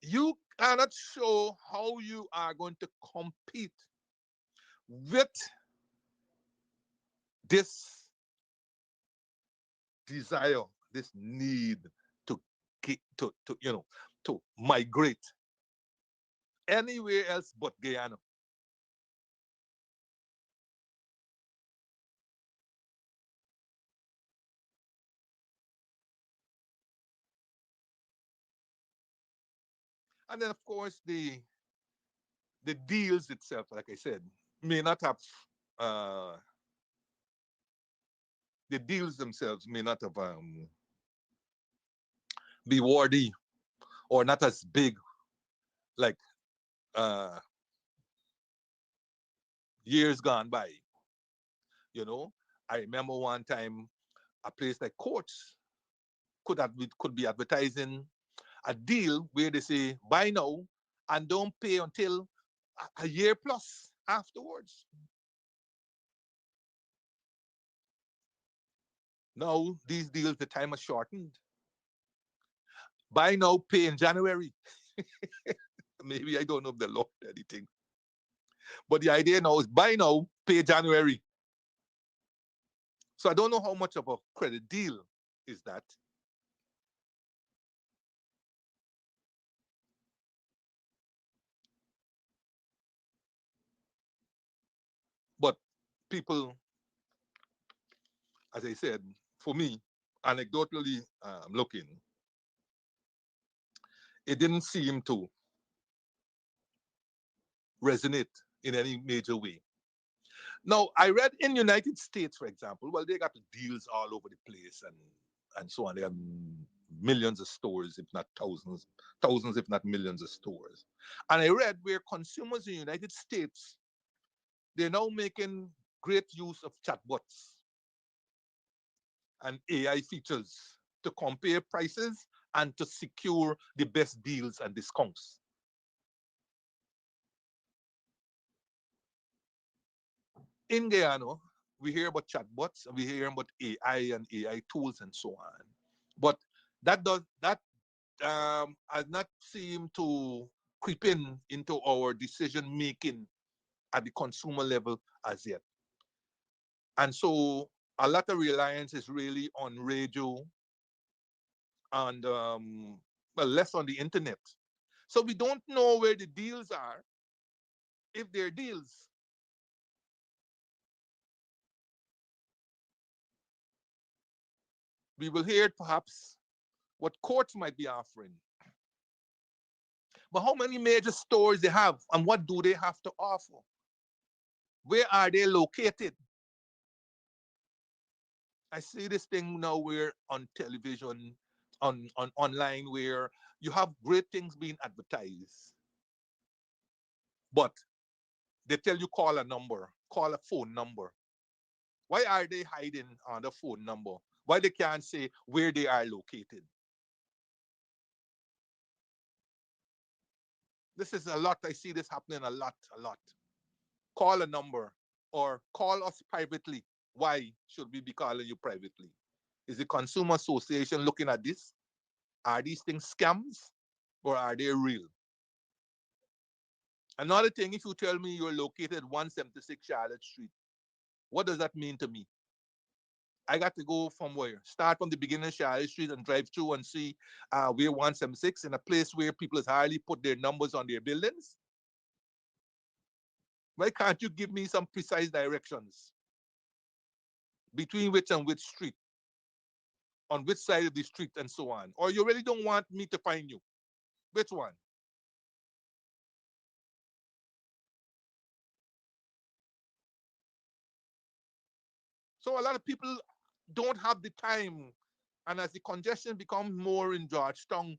you cannot show how you are going to compete with this desire, this need to to migrate anywhere else but Guyana. And then of course the deals itself, like I said, may not have uh, the deals themselves may not have be worthy or not as big like uh, years gone by. You know, I remember one time a place like Courts could be advertising a deal where they say buy now and don't pay until a year plus afterwards. Now these deals, the time is shortened. Buy now, pay in January. Maybe I don't know if the law or anything, but the idea now is buy now, pay January. So I don't know how much of a credit deal is that. But people, as I said, for me, anecdotally looking, it didn't seem to resonate in any major way. Now, I read in United States, for example, well, they got deals all over the place and so on. They have millions of stores, if not thousands, thousands, if not millions of stores. And I read where consumers in the United States, they're now making great use of chatbots and AI features to compare prices and to secure the best deals and discounts. In Guyana, we hear about chatbots, we hear about AI and AI tools and so on. But that has not seemed to creep in into our decision making at the consumer level as yet. And so a lot of reliance is really on radio and well, less on the internet. So we don't know where the deals are, if they're deals. We will hear perhaps what Courts might be offering. But how many major stores they have and what do they have to offer? Where are they located? I see this thing now where on television, on online, where you have great things being advertised, but they tell you call a number, call a phone number. Why are they hiding on the phone number? Why they can't say where they are located? This is a lot. I see this happening a lot, a lot. Call a number or call us privately. Why should we be calling you privately? Is the Consumer Association looking at this? Are these things scams or are they real? Another thing, if you tell me you're located 176 Charlotte Street, what does that mean to me? I got to go from where? Start from the beginning of Charlotte Street and drive through and see where 176 in a place where people has hardly put their numbers on their buildings? Why can't you give me some precise directions between which and which street, on which side of the street, and so on? Or you really don't want me to find you? Which one? So a lot of people don't have the time. And as the congestion becomes more in Georgetown,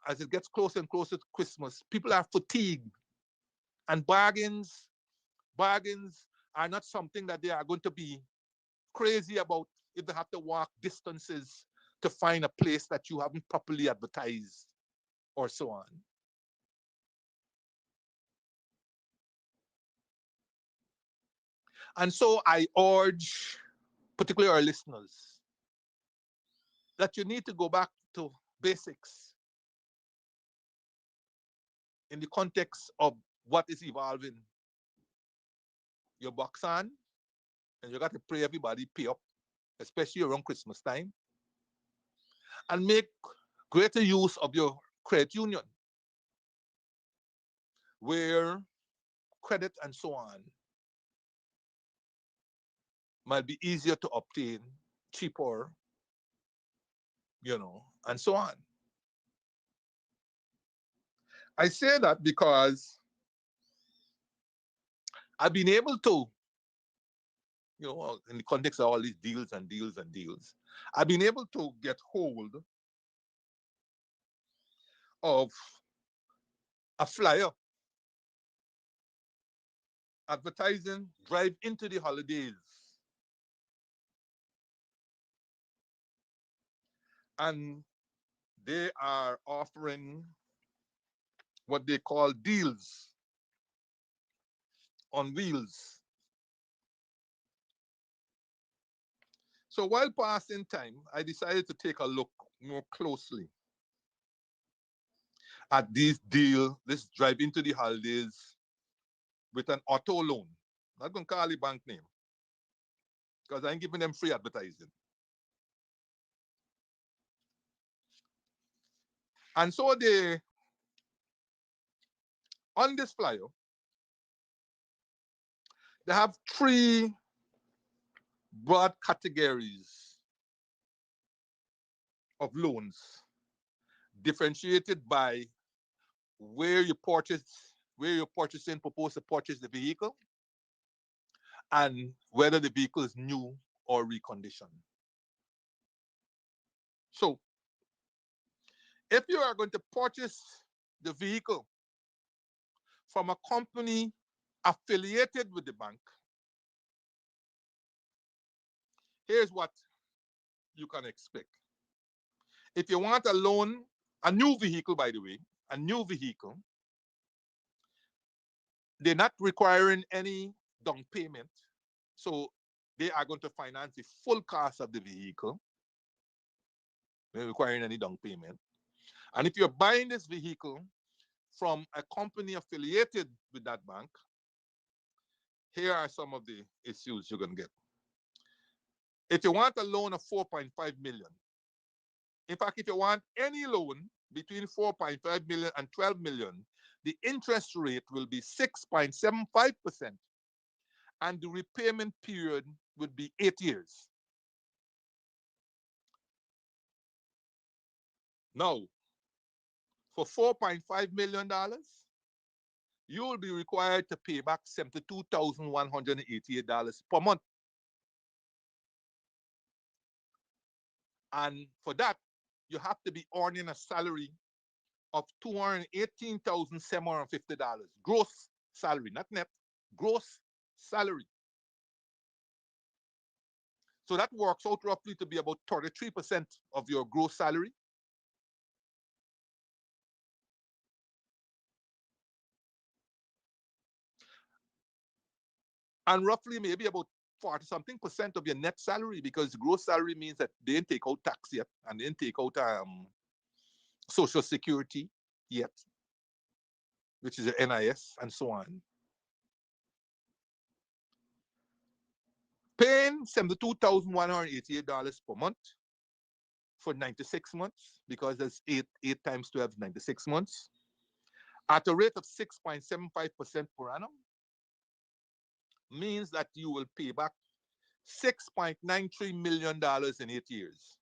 as it gets closer and closer to Christmas, people are fatigued. And bargains are not something that they are going to be crazy about if they have to walk distances to find a place that you haven't properly advertised or so on. And so I urge, particularly our listeners, that you need to go back to basics in the context of what is evolving. Your box on, and you got to pray everybody pay up, especially around Christmas time, and make greater use of your credit union, where credit and so on might be easier to obtain, cheaper, and so on. I say that because I've been able to, in the context of all these deals and deals and deals, I've been able to get hold of a flyer advertising drive into the holidays. And they are offering what they call deals on wheels. So while passing time, I decided to take a look more closely at this deal, this drive into the holidays with an auto loan. I'm not going to call the bank name because I ain't giving them free advertising. And so on this flyer, they have three broad categories of loans, differentiated by where you're purchasing, propose to purchase the vehicle, and whether the vehicle is new or reconditioned. So, if you are going to purchase the vehicle from a company affiliated with the bank, here's what you can expect. If you want a loan, a new vehicle, by the way, a new vehicle, they're not requiring any down payment. So they are going to finance the full cost of the vehicle. They're requiring any down payment. And if you're buying this vehicle from a company affiliated with that bank, here are some of the issues you're going to get. If you want a loan of 4.5 million, in fact, if you want any loan between 4.5 million and 12 million, the interest rate will be 6.75%, and the repayment period would be 8 years. Now, for $4.5 million, you will be required to pay back $72,188 per month. And for that, you have to be earning a salary of $218,750, gross salary, not net, gross salary. So that works out roughly to be about 33% of your gross salary. And roughly maybe about 40 something percent of your net salary, because gross salary means that they didn't take out tax yet and they didn't take out social security yet, which is the NIS and so on. Paying $72,188 per month for 96 months, because there's 8 times 12, 96 months, at a rate of 6.75% per annum, means that you will pay back $6.93 million in 8 years.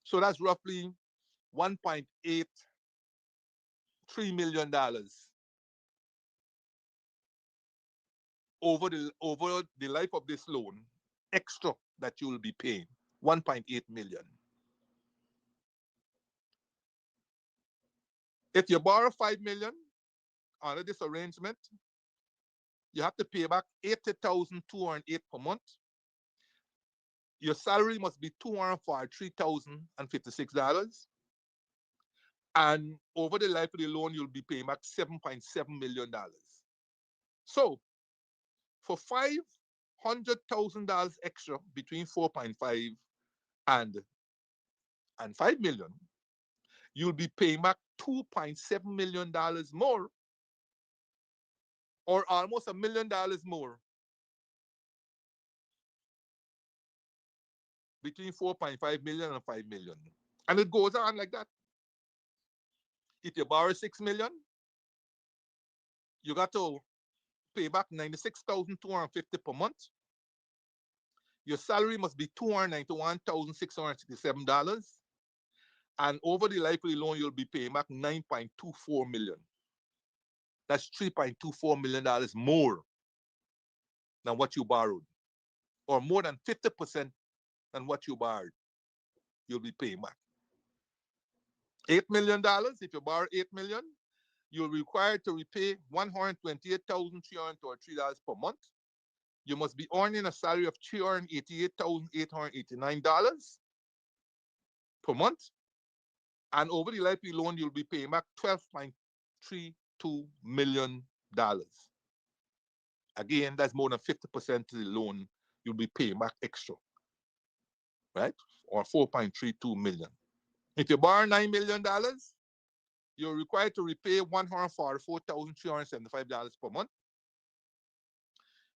So that's roughly $1.83 million over the life of this loan, extra that you will be paying. 1.8 million. If you borrow 5 million under this arrangement, you have to pay back 80,208 per month. Your salary must be $243,056. And over the life of the loan, you'll be paying back $7.7 million. So for $500,000 extra between 4.5 and 5 million, you'll be paying back $2.7 million more, or almost $1 million more between 4.5 million and 5 million. And it goes on like that. If you borrow 6 million, you got to pay back 96,250 per month. Your salary must be $291,667. And over the life of the loan, you'll be paying back 9.24 million. That's $3.24 million more than what you borrowed, or more than 50% than what you borrowed. You'll be paying back $8 million. If you borrow $8 million, you're required to repay $128,333 per month. You must be earning a salary of $388,889 per month. And over the life of the loan, you'll be paying back $12.32 million. Again, that's more than 50% of the loan you'll be paying back extra, right? Or $4.32 million. If you borrow $9 million, you're required to repay $144,375 per month.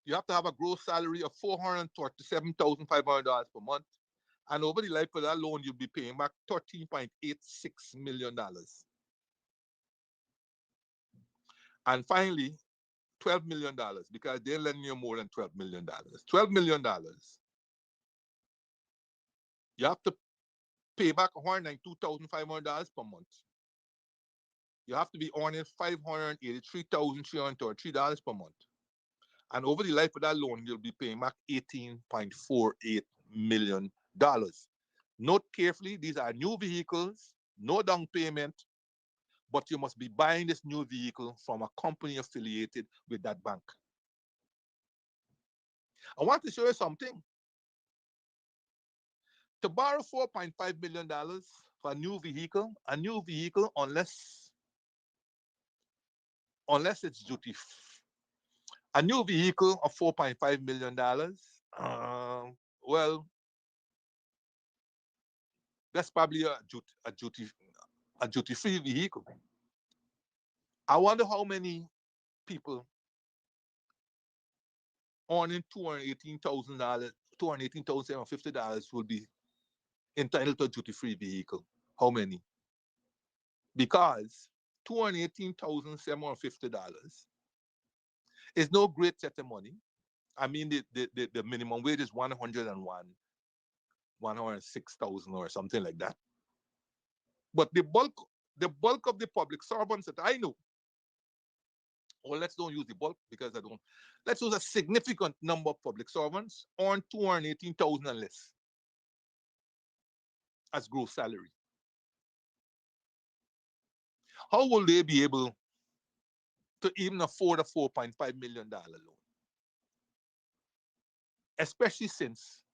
You have to have a gross salary of $437,500 per month. And over the life of that loan, you'll be paying back $13.86 million. And finally, $12 million, because they're lending you more than $12 million. $12 million. You have to pay back $192,500 per month. You have to be earning $583,333 per month. And over the life of that loan, you'll be paying back $18.48 million. Note carefully, these are new vehicles, no down payment, but you must be buying this new vehicle from a company affiliated with that bank. I want to show you something. To borrow $4.5 million for a new vehicle, unless it's duty, a new vehicle of $4.5 million, well, that's probably a duty-free vehicle. I wonder how many people earning $218,750 will be entitled to a duty-free vehicle. How many? Because $218,750 is no great set of money. I mean, the minimum wage is 106,000 or something like that. But the bulk of the public servants that I know, or let's don't use the bulk because I don't. Let's use a significant number of public servants earn $218,000 and less as gross salary. How will they be able to even afford a $4.5 million loan? Especially since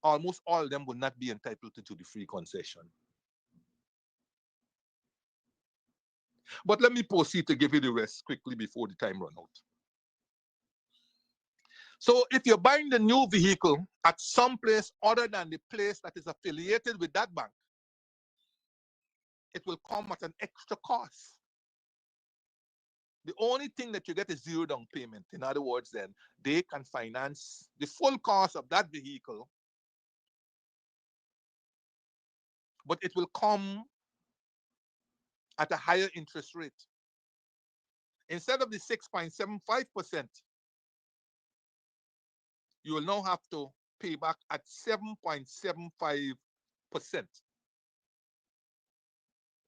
almost all of them will not be entitled to duty-free concession. But let me proceed to give you the rest quickly before the time runs out. So if you're buying the new vehicle at some place other than the place that is affiliated with that bank, it will come at an extra cost. The only thing that you get is zero down payment. In other words, then they can finance the full cost of that vehicle, but it will come at a higher interest rate. Instead of the 6.75%, you will now have to pay back at 7.75%.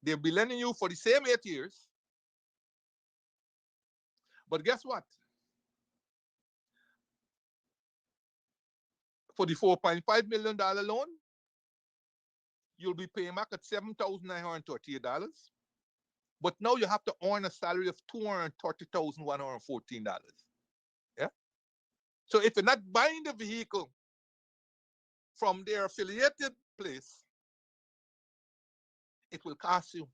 They'll be lending you for the same 8 years. But guess what? For the $4.5 million loan, you'll be paying back at $7,938. But now you have to earn a salary of $230,114. Yeah. So if you're not buying the vehicle from their affiliated place, it will cost you.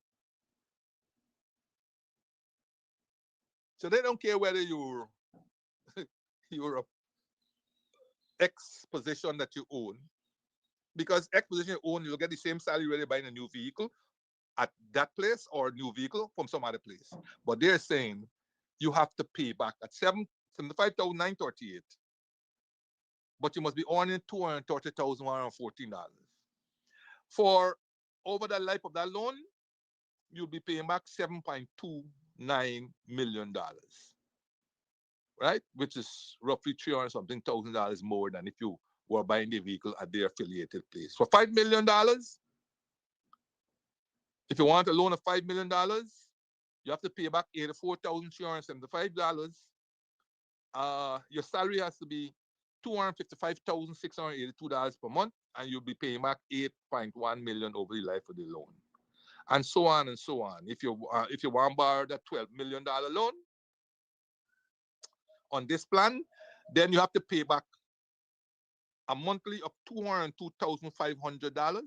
So they don't care whether you're a X position that you own, because X position you own, you'll get the same salary whether you're buying a new vehicle at that place or a new vehicle from some other place. But they're saying you have to pay back at $75,938, but you must be earning $230,114. For over the life of that loan, you'll be paying back $7.29 million, right? Which is roughly $300-something thousand more than if you were buying the vehicle at their affiliated place. For $5 million, if you want a loan of $5 million, you have to pay back $84,375. Your salary has to be $255,682 per month, and you'll be paying back $8.1 million over the life of the loan, and so on and so on. If you want to borrow that $12 million loan on this plan, then you have to pay back a monthly of $202,500,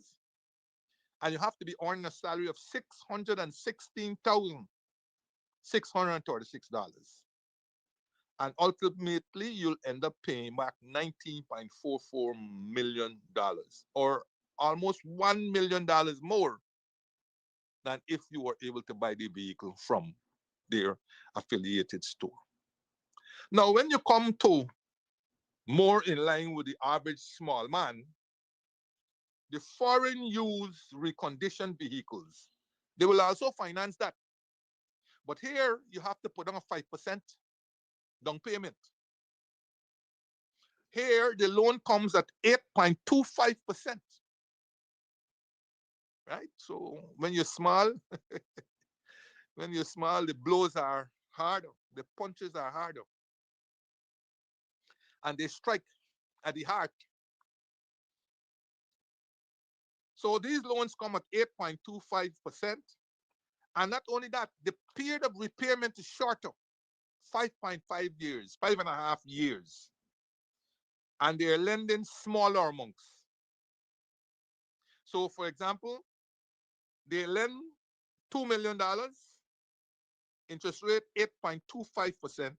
and you have to be earning a salary of $616,636. And ultimately, you'll end up paying back $19.44 million, or almost $1 million more than if you were able to buy the vehicle from their affiliated store. Now, when you come to more in line with the average small man, the foreign use reconditioned vehicles, they will also finance that. But here, you have to put on a 5% down payment. Here, the loan comes at 8.25%. Right? So when you're small, the blows are harder, the punches are harder, and they strike at the heart. So these loans come at 8.25%. And not only that, the period of repayment is shorter, 5.5 years, 5.5 years. And they're lending smaller amounts. So, for example, they lend $2 million, interest rate 8.25%,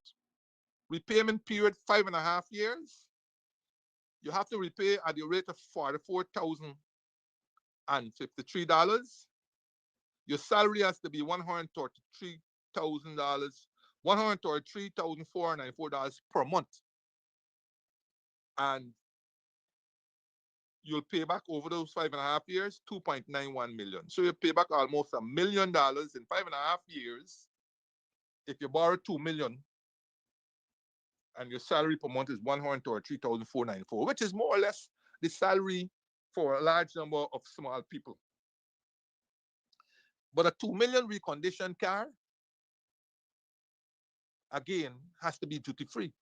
repayment period 5.5 years. You have to repay at the rate of $44,053. Your salary has to be $133,494 per month. And you'll pay back over those 5.5 years, $2.91 million. So you pay back almost $1 million in 5.5 years. If you borrow $2 million and your salary per month is $133,494, which is more or less the salary for a large number of small people. But a $2 million reconditioned car, again, has to be duty-free.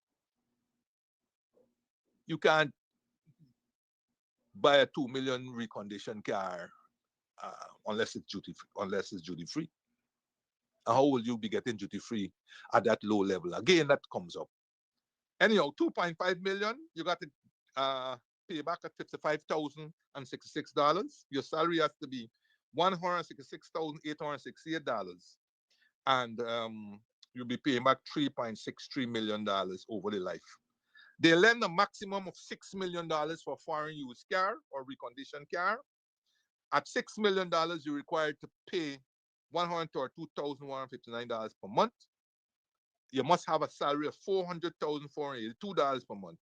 You can't buy a $2 million reconditioned car unless it's duty-free. And how will you be getting duty-free at that low level? Again, that comes up. Anyhow, $2.5 million, you got to pay back at $55,066. Your salary has to be $166,868. And you'll be paying back $3.63 million over the life. They lend a maximum of $6 million for a foreign used car or reconditioned car. At $6 million, you're required to pay $132,159 per month. You must have a salary of $400,482 per month.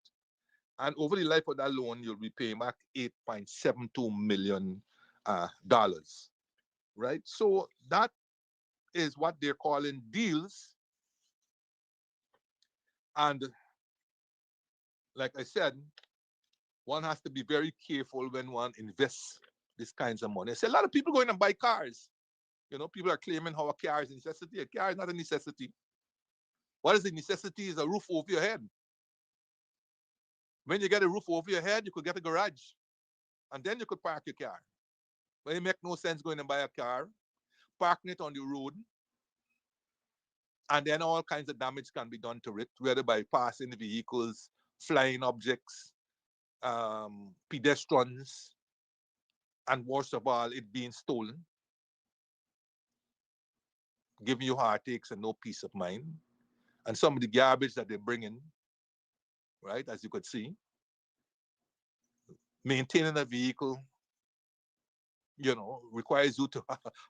And over the life of that loan, you'll be paying back $8.72 million. Right? So that is what they're calling deals. And like I said, one has to be very careful when one invests these kinds of money. I say a lot of people go in and buy cars. You know, people are claiming how a car is a necessity. A car is not a necessity. What is a necessity is a roof over your head. When you get a roof over your head, you could get a garage. And then you could park your car. But it makes no sense going and buy a car, parking it on the road, and then all kinds of damage can be done to it, whether by passing vehicles, flying objects, pedestrians, and worst of all, it being stolen, giving you heartaches and no peace of mind. And some of the garbage that they bring in, right, as you could see, maintaining a vehicle, you know, requires you to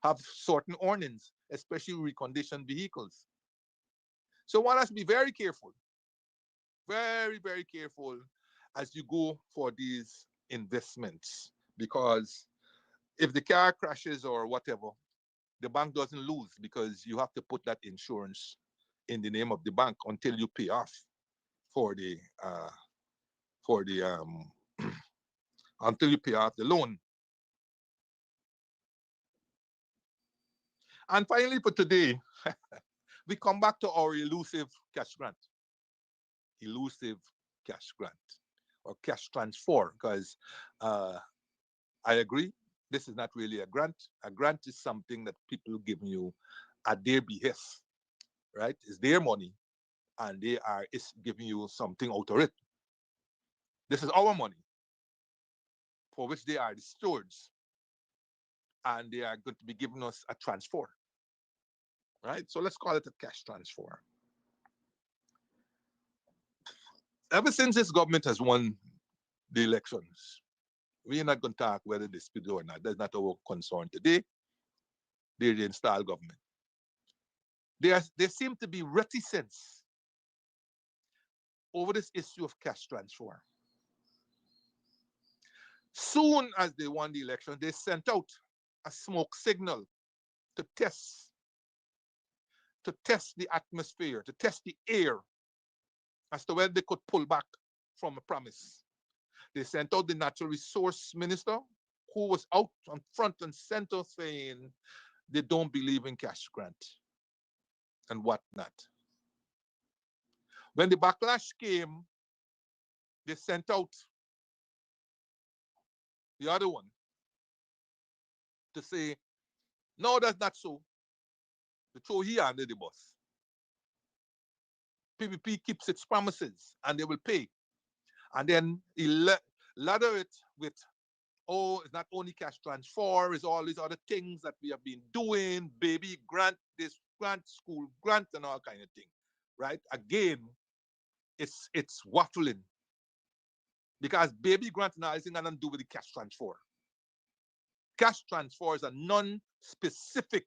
have certain earnings, especially reconditioned vehicles. So one has to be very careful, very, very careful as you go for these investments. Because if the car crashes or whatever, the bank doesn't lose because you have to put that insurance in the name of the bank until you pay off for the for the until you pay off the loan. And finally, for today, we come back to our elusive cash grant. Elusive cash grant or cash transfer, because I agree, this is not really a grant. A grant is something that people give you at their behest, right? It's their money, and they are it's giving you something out of it. This is our money, for which they are the stewards, and they are going to be giving us a transfer, right? So let's call it a cash transfer. Ever since this government has won the elections, we're not going to talk whether they speak or not. That's not our concern today. They're the installed government. There seem to be reticence over this issue of cash transfer. Soon as they won the election, they sent out a smoke signal to test the atmosphere, to test the air as to whether they could pull back from a promise. They sent out the natural resource minister, who was out on front and center saying they don't believe in cash grant and whatnot. When the backlash came, they sent out the other one to say, no, that's not so. They throw here under the bus. PPP keeps its promises and they will pay. And then he ladder it with, oh, it's not only cash transfer, it's all these other things that we have been doing, baby grant, this grant, school grant, and all kind of thing, right? Again, it's waffling, because baby grant now isn't going to do with the cash transfer. Cash transfer is a non-specific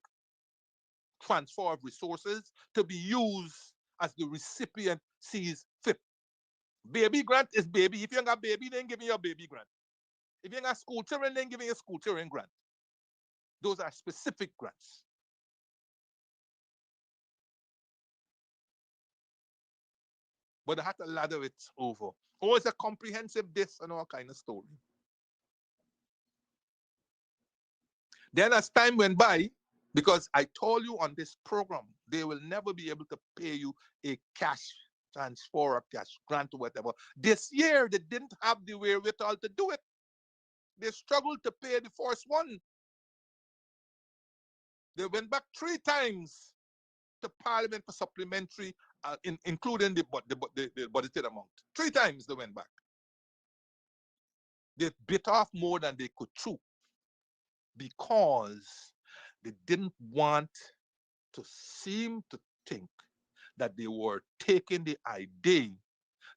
transfer of resources to be used as the recipient sees fit. Baby grant is baby. If you ain't got baby, then give me your baby grant. If you ain't got school children, then give me a school children grant. Those are specific grants. But I had to ladder it over. Oh, it's a comprehensive this and all kind of story. Then as time went by, because I told you on this program, they will never be able to pay you a cash transfer or cash grant or whatever. This year, they didn't have the wherewithal to do it. They struggled to pay the first one. They went back 3 times to Parliament for supplementary, including the budgeted amount. 3 times they went back. They bit off more than they could chew because they didn't want to seem to think that they were taking the idea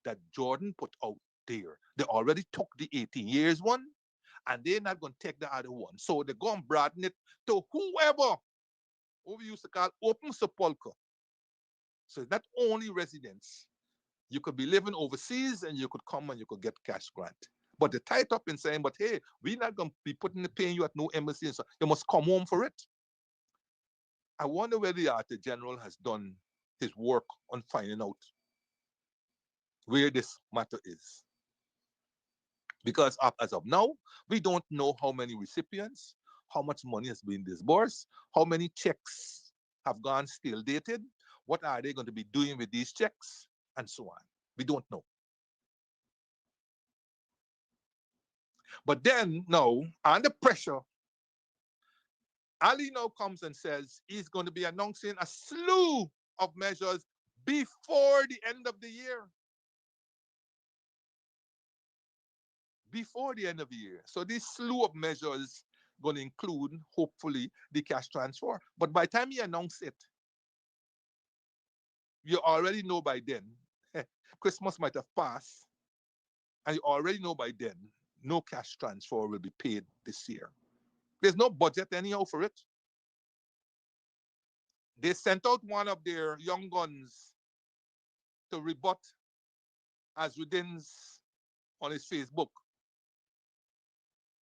that Jordan put out there. They already took the 18 years one, and they're not going to take the other one. So they're going to broaden it to whoever, who we used to call open sepulchre. So it's not only residents. You could be living overseas and you could come and you could get cash grant. But they tied up in saying, but hey, we're not going to be paying you at no embassy. So you must come home for it. I wonder whether the Attorney General has done his work on finding out where this matter is. Because as of now, we don't know how many recipients. how much money has been disbursed, how many checks have gone still dated, what are they going to be doing with these checks, and so on. We don't know. But then, now, under pressure, Ali now comes and says he's going to be announcing a slew of measures before the end of the year. Before the end of the year. So this slew of measures going to include, hopefully, the cash transfer. But by the time he announced it, you already know by then, Christmas might have passed, and you already know by then, no cash transfer will be paid this year. There's no budget anyhow for it. They sent out one of their young guns to rebut Azudin's on his Facebook.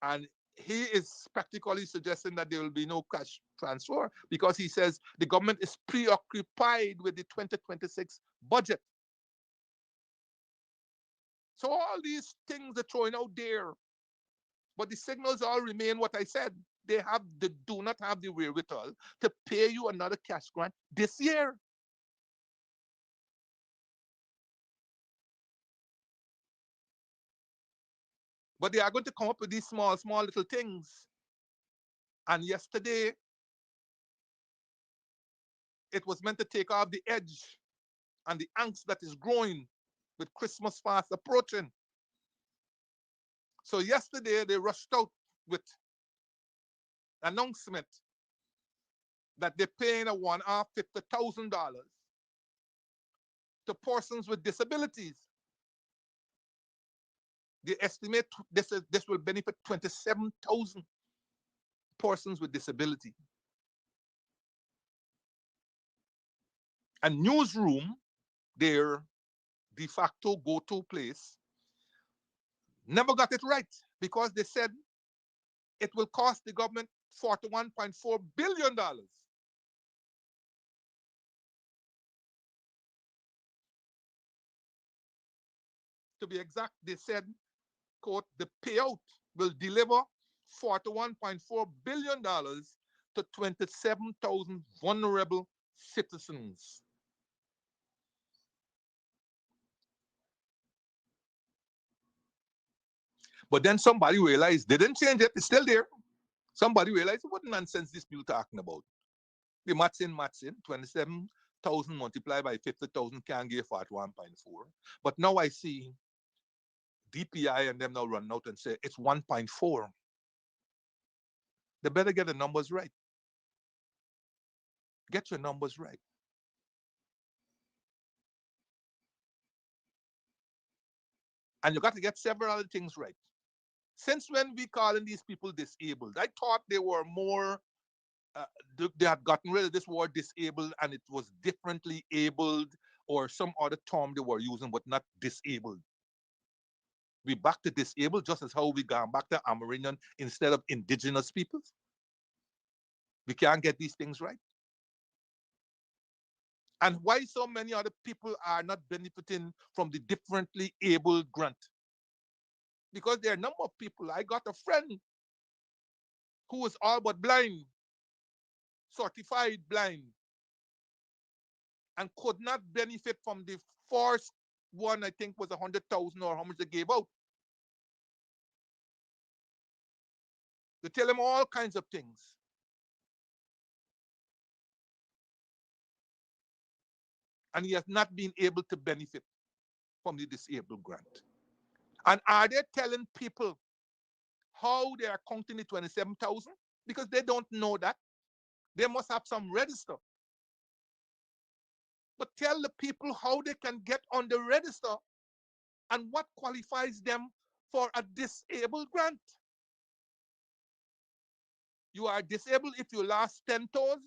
And he is practically suggesting that there will be no cash transfer because he says the government is preoccupied with the 2026 budget. So all these things are thrown out there. But the signals all remain what I said. They do not have the wherewithal to pay you another cash grant this year. But they are going to come up with these small little things. And yesterday, it was meant to take off the edge and the angst that is growing with Christmas fast approaching. So yesterday, they rushed out with announcement that they're paying a one-off $50,000 to persons with disabilities. They estimate this will benefit 27,000 persons with disability. And Newsroom, their de facto go-to place, never got it right because they said it will cost the government $41.4 billion. To be exact, they said, quote, the payout will deliver $41.4 billion to 27,000 vulnerable citizens. But then somebody realized they didn't change it, it's still there. Somebody realized what nonsense this people talking about. The maths in, 27,000 multiplied by 50,000 can give 41.4. But now I see DPI and them now run out and say it's 1.4. They better get the numbers right. Get your numbers right. And you got to get several other things right. Since when we calling these people disabled? I thought they were more, they had gotten rid of this word disabled and it was differently abled or some other term they were using, but not disabled. We back to disabled just as how we gone back to Amerindian instead of indigenous peoples. We can't get these things right. And why so many other people are not benefiting from the differently abled grant? Because there are a number of people. I got a friend who was all but blind, certified blind, and could not benefit from the first one, I think was 100,000 or how much they gave out. They tell him all kinds of things. And he has not been able to benefit from the disabled grant. And are they telling people how they are counting the 27,000? Because they don't know that. They must have some register. But tell the people how they can get on the register and what qualifies them for a disabled grant. You are disabled if you lost 10 toes.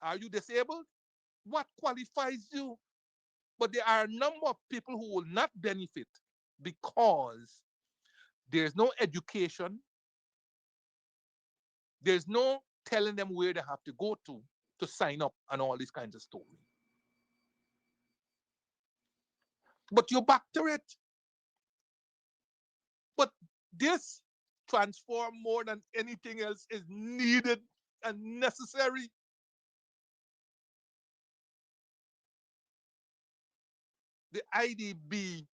Are you disabled? What qualifies you? But there are a number of people who will not benefit because there's no education. There's no telling them where they have to go to sign up and all these kinds of stories. But you're back to it. But this transform more than anything else is needed and necessary. The IDB,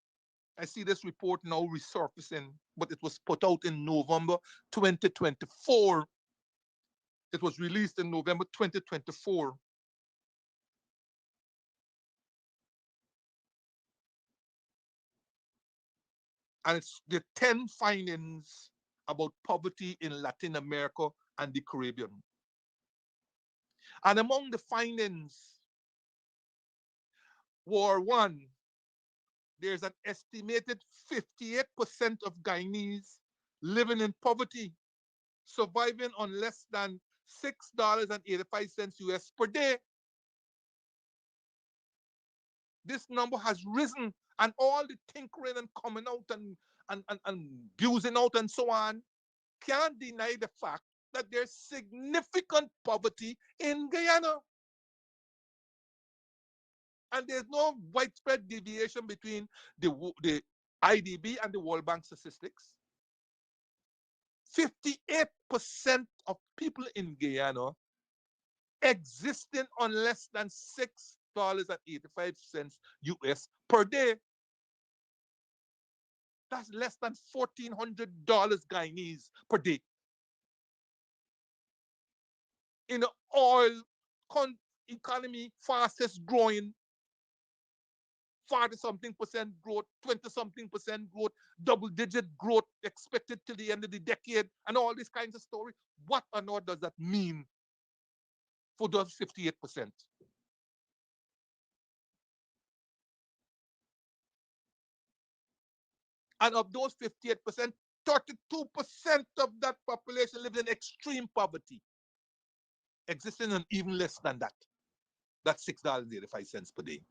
I see this report now resurfacing, but it was put out in November 2024. It was released in November 2024. And it's the 10 findings about poverty in Latin America and the Caribbean. And among the findings were one, there's an estimated 58% of Guyanese living in poverty, surviving on less than $6.85 US per day. This number has risen, and all the tinkering and coming out and abusing out and so on can't deny the fact that there's significant poverty in Guyana. And there's no widespread deviation between the IDB and the World Bank statistics. 58% of people in Guyana existing on less than $6.85 US per day. That's less than $1,400 Guyanese per day. In the oil economy, fastest growing, 40-something% growth, 20-something% growth, double-digit growth expected till the end of the decade, and all these kinds of stories. What on earth does that mean for those 58%? And of those 58%, 32% of that population lives in extreme poverty, existing on even less than that. That's $6.85 per day.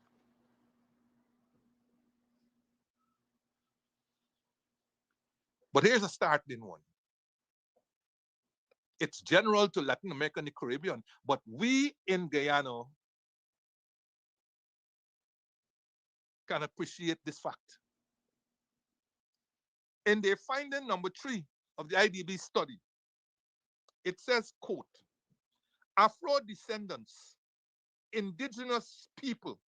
But here's a startling one. It's general to Latin America and the Caribbean, but we in Guyana can appreciate this fact. In their finding number 3 of the IDB study, it says, quote, Afro-descendants, indigenous people,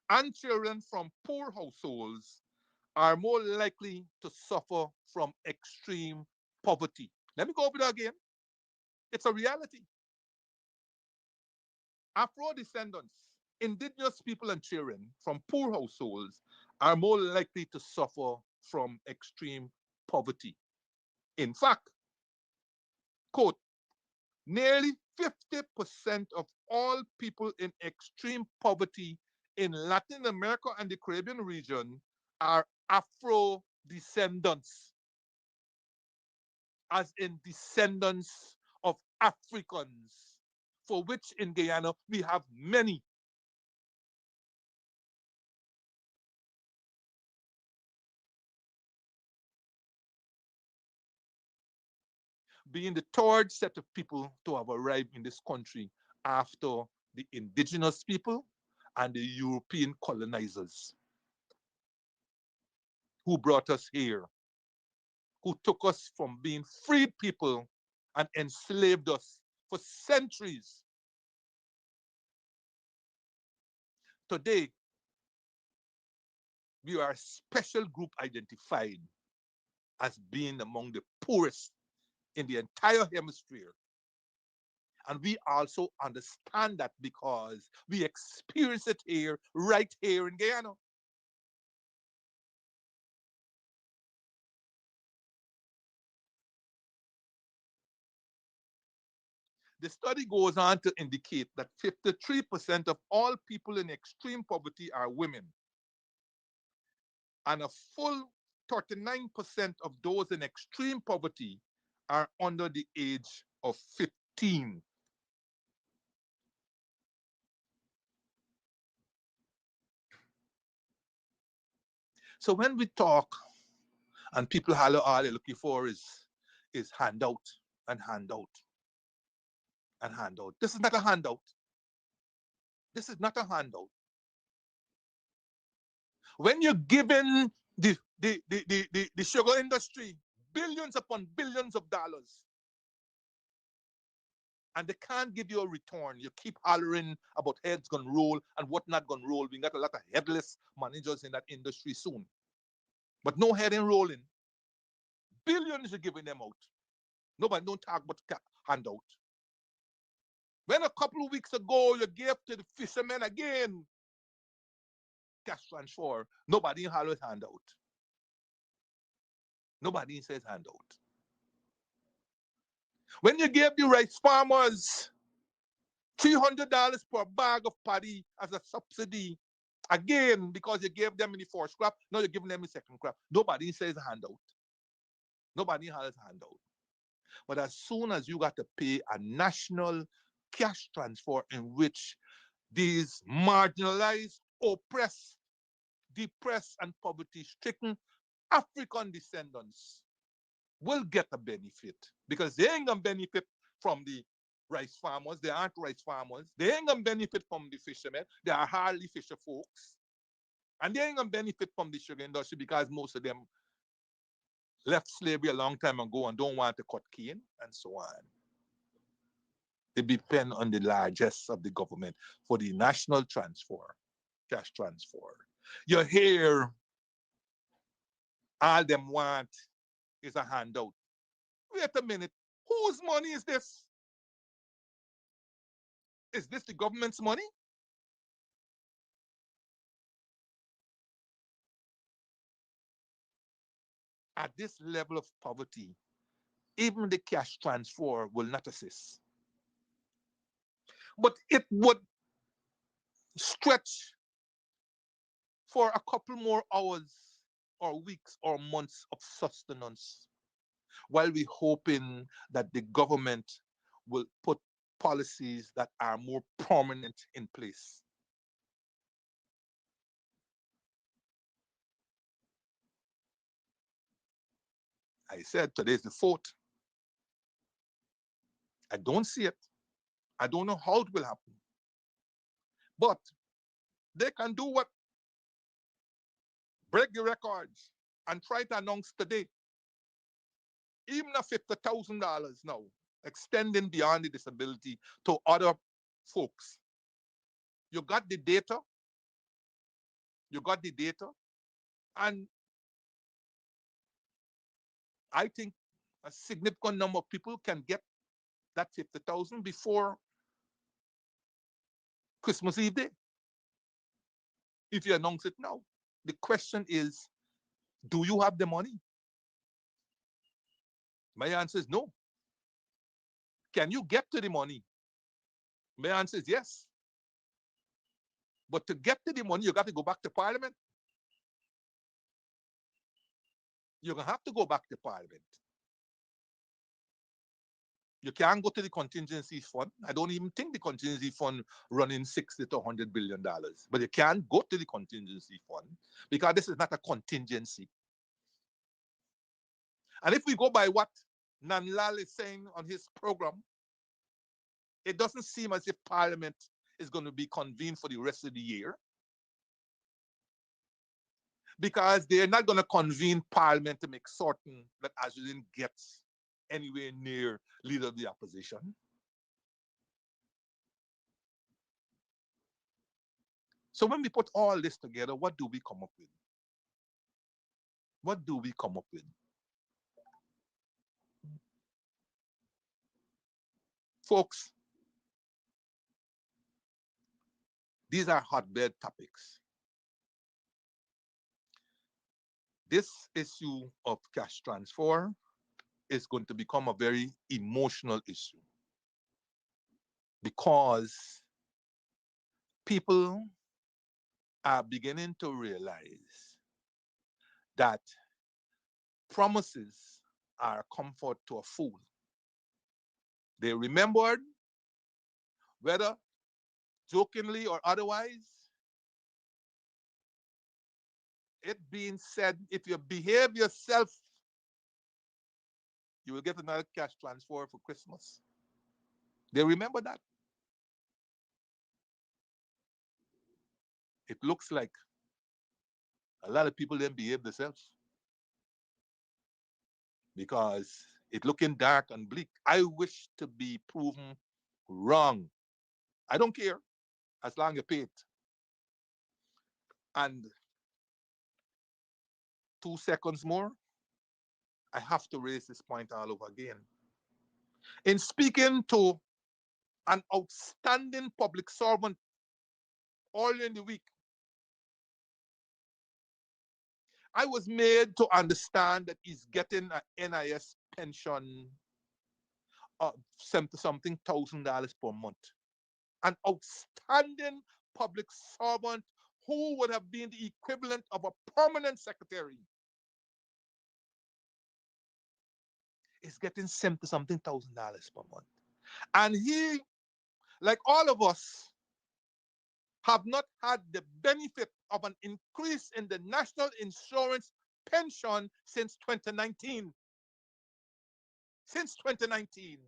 and children from poor households are more likely to suffer from extreme poverty. Let me go over that again. It's a reality. Afro-descendants, indigenous people, and children from poor households are more likely to suffer from extreme poverty. In fact, quote, nearly 50% of all people in extreme poverty in Latin America and the Caribbean region are Afro descendants, as in descendants of Africans, for which in Guyana we have many. Being the third set of people to have arrived in this country after the indigenous people and the European colonizers who brought us here, who took us from being freed people and enslaved us for centuries. Today, we are a special group identified as being among the poorest in the entire hemisphere. And we also understand that because we experience it here, right here in Guyana. The study goes on to indicate that 53% of all people in extreme poverty are women. And a full 39% of those in extreme poverty are under the age of 15. So when we talk and people holler, all they're looking for is handout and handout and handout. This is not a handout. This is not a handout. When you're given the sugar industry billions upon billions of dollars. And they can't give you a return. You keep hollering about heads gonna roll and what not gonna roll. We got a lot of headless managers in that industry soon. But no head in rolling. Billions you're giving them out. Nobody don't talk about handout. When a couple of weeks ago you gave to the fishermen again cash transfer, nobody hollers handout. Nobody says handout. When you gave the rice farmers $300 per bag of paddy as a subsidy, again, because you gave them in the first crop, now you're giving them the second crop. Nobody says handout. Nobody has handout. But as soon as you got to pay a national cash transfer in which these marginalized, oppressed, depressed, and poverty-stricken African descendants will get a benefit, because they ain't gonna benefit from the rice farmers. They aren't rice farmers. They ain't gonna benefit from the fishermen. They are hardly fisher folks. And they ain't gonna benefit from the sugar industry because most of them left slavery a long time ago and don't want to cut cane and so on. They depend on the largesse of the government for the national transfer, cash transfer. You hear all them want is a handout. Wait a minute. Whose money is this? Is this the government's money? At this level of poverty, even the cash transfer will not assist. But it would stretch for a couple more hours or weeks or months of sustenance while we're hoping that the government will put policies that are more prominent in place. I said today's the 4th. I don't see it. I don't know how it will happen. But they can do what? Break the records and try to announce today, even a $50,000 now, extending beyond the disability to other folks. You got the data. You got the data. And I think a significant number of people can get that 50,000 before Christmas Eve day. If you announce it now. The question is, do you have the money? My answer is no. Can you get to the money? My answer is yes. But to get to the money, you got to go back to Parliament. You're going to have to go back to Parliament. You can't go to the contingency fund. I don't even think the contingency fund running $60 to $100 billion. But you can't go to the contingency fund because this is not a contingency. And if we go by what Nanlal is saying on his program, it doesn't seem as if Parliament is going to be convened for the rest of the year, because they're not going to convene Parliament to make certain that Azulin gets anywhere near leader of the opposition. So when we put all this together, what do we come up with? What do we come up with? Folks, these are hotbed topics. This issue of cash transfer is going to become a very emotional issue because people are beginning to realize that promises are a comfort to a fool. They remembered, whether jokingly or otherwise, it being said, if you behave yourself, you will get another cash transfer for Christmas. They remember that. It looks like a lot of people didn't behave themselves. because it's looking dark and bleak. I wish to be proven wrong. I don't care as long as you pay it. And 2 seconds more, I have to raise this point all over again. In speaking to an outstanding public servant earlier in the week, I was made to understand that he's getting an NIS pension of something $1,000 per month. An outstanding public servant who would have been the equivalent of a permanent secretary is getting something $1,000 per month. And he, like all of us, have not had the benefit of an increase in the national insurance pension since 2019. Since 2019.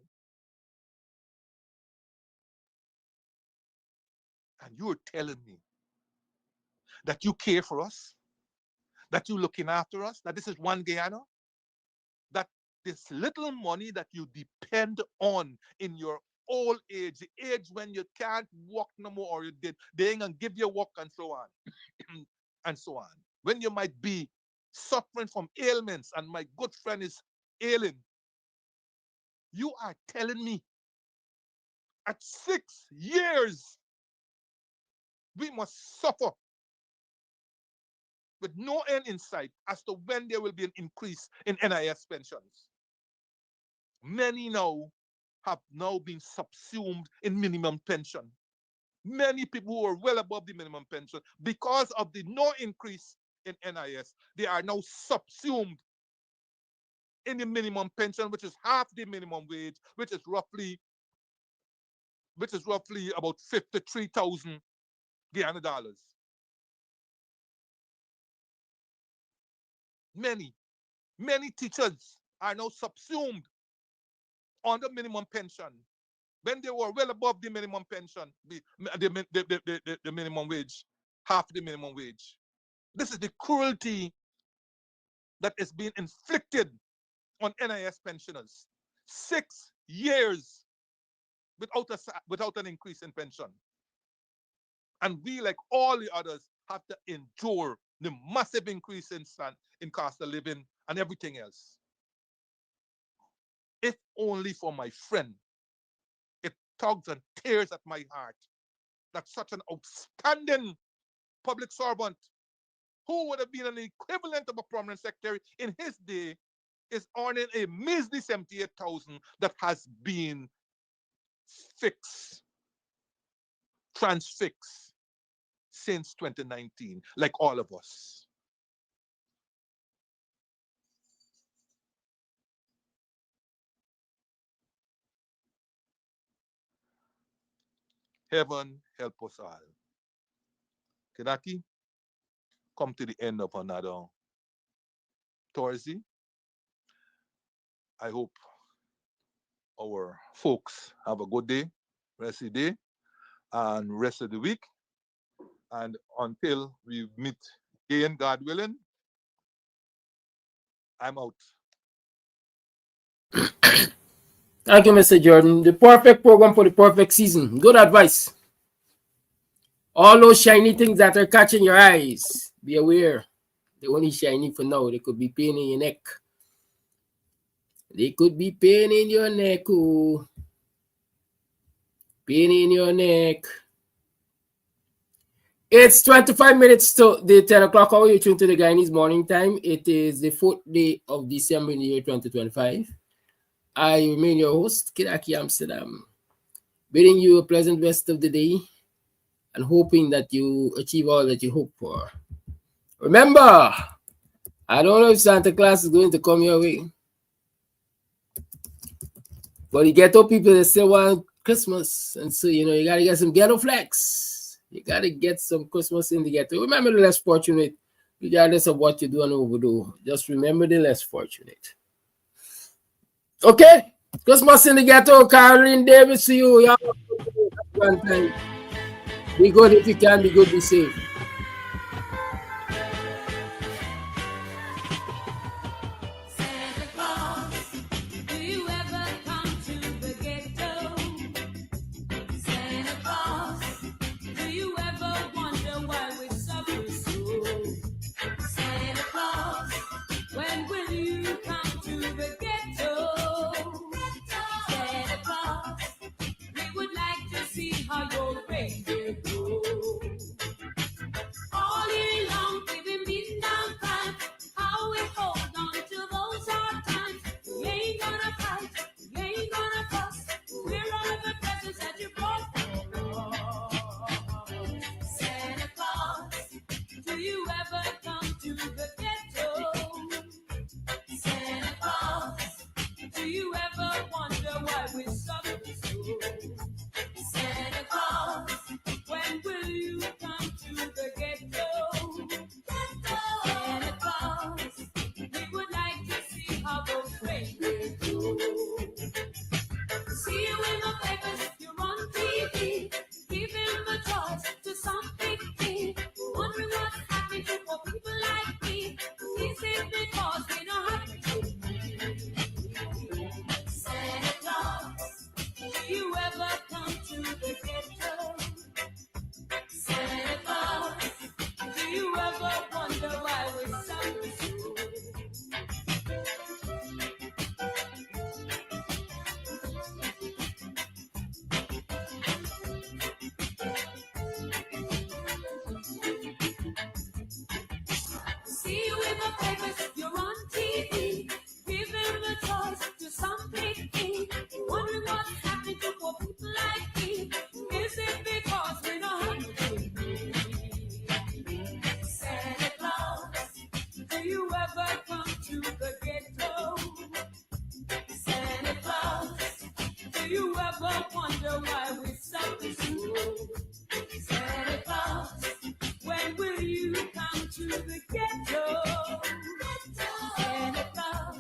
And you're telling me that you care for us, that you're looking after us, that this is one Guyana, that this little money that you depend on in your old age, the age when you can't walk no more or you did, they ain't gonna give you work and so on, and so on. When you might be suffering from ailments and my good friend is ailing, you are telling me at 6 years we must suffer with no end in sight as to when there will be an increase in NIS pensions. Many now have now been subsumed in minimum pension. Many people who are well above the minimum pension, because of the no increase in NIS, they are now subsumed in the minimum pension, which is half the minimum wage, which is roughly about 53,000 Guyana dollars. Many teachers are now subsumed on the minimum pension when they were well above the minimum pension, the minimum wage, half the minimum wage. This is the cruelty that is being inflicted on NIS pensioners. 6 years without an increase in pension. And we, like all the others, have to endure the massive increase in cost of living and everything else. If only for my friend, it tugs and tears at my heart that such an outstanding public servant who would have been an equivalent of a permanent secretary in his day is earning a measly 78,000 that has been transfixed since 2019, like all of us. Heaven help us all. Kenaki, come to the end of another Thursday. I hope our folks have a good day, rest of the day, and rest of the week. And until we meet again, God willing, I'm out. Thank you, Mr. Jordan. The perfect program for the perfect season. Good advice. All those shiny things that are catching your eyes, be aware. They're only shiny for now. They could be pain in your neck. They could be pain in your neck. Oh. Pain in your neck. It's 25 minutes to the 10 o'clock hour. You tune to the Guyanese morning time. It is the 4th day of December in the year 2025. I remain your host, Kiraki Amsterdam, bidding you a pleasant rest of the day and hoping that you achieve all that you hope for. Remember, I don't know if Santa Claus is going to come your way, but the ghetto people, they still want Christmas. And so, you got to get some ghetto flex. You got to get some Christmas in the ghetto. Remember the less fortunate, regardless of what you do and overdo. Just remember the less fortunate. Okay, Christmas in the ghetto. Caroline Davis to you. Y'all one time. Be good if you can. Be good. Be safe. Santa Claus something cool. Santa Claus, when will you come to the ghetto? Santa Claus,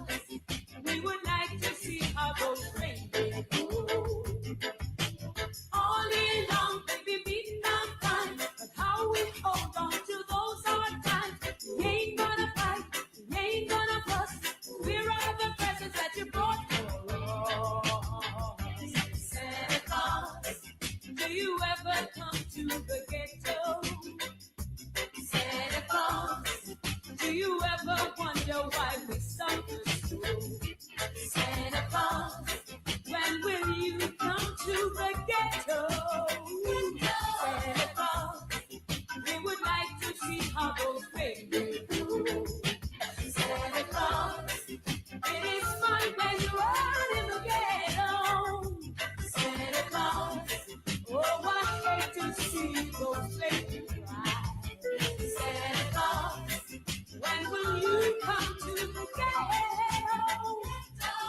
we would like to see how those reindeer go. All day long, baby, beating our fun, but how we hold on to those hard times. We ain't gonna fight, we ain't gonna fuss. We're all the presents that you brought for us. Santa Claus, do you ever come to the ghetto? Santa Claus, do you ever wonder why we suffer so? Santa Claus, when will you come to the ghetto? Santa Claus, we would like to see how those babies go. Santa Claus, it is fun when you are in the ghetto. Santa Claus, oh, I hate to see those babies cry. Santa Claus, when will you come to the ghetto?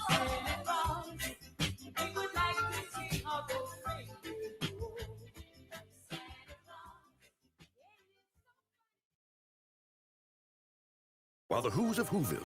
Santa Claus, we would like to see how those babies go. Santa Claus. While the Who's of Whoville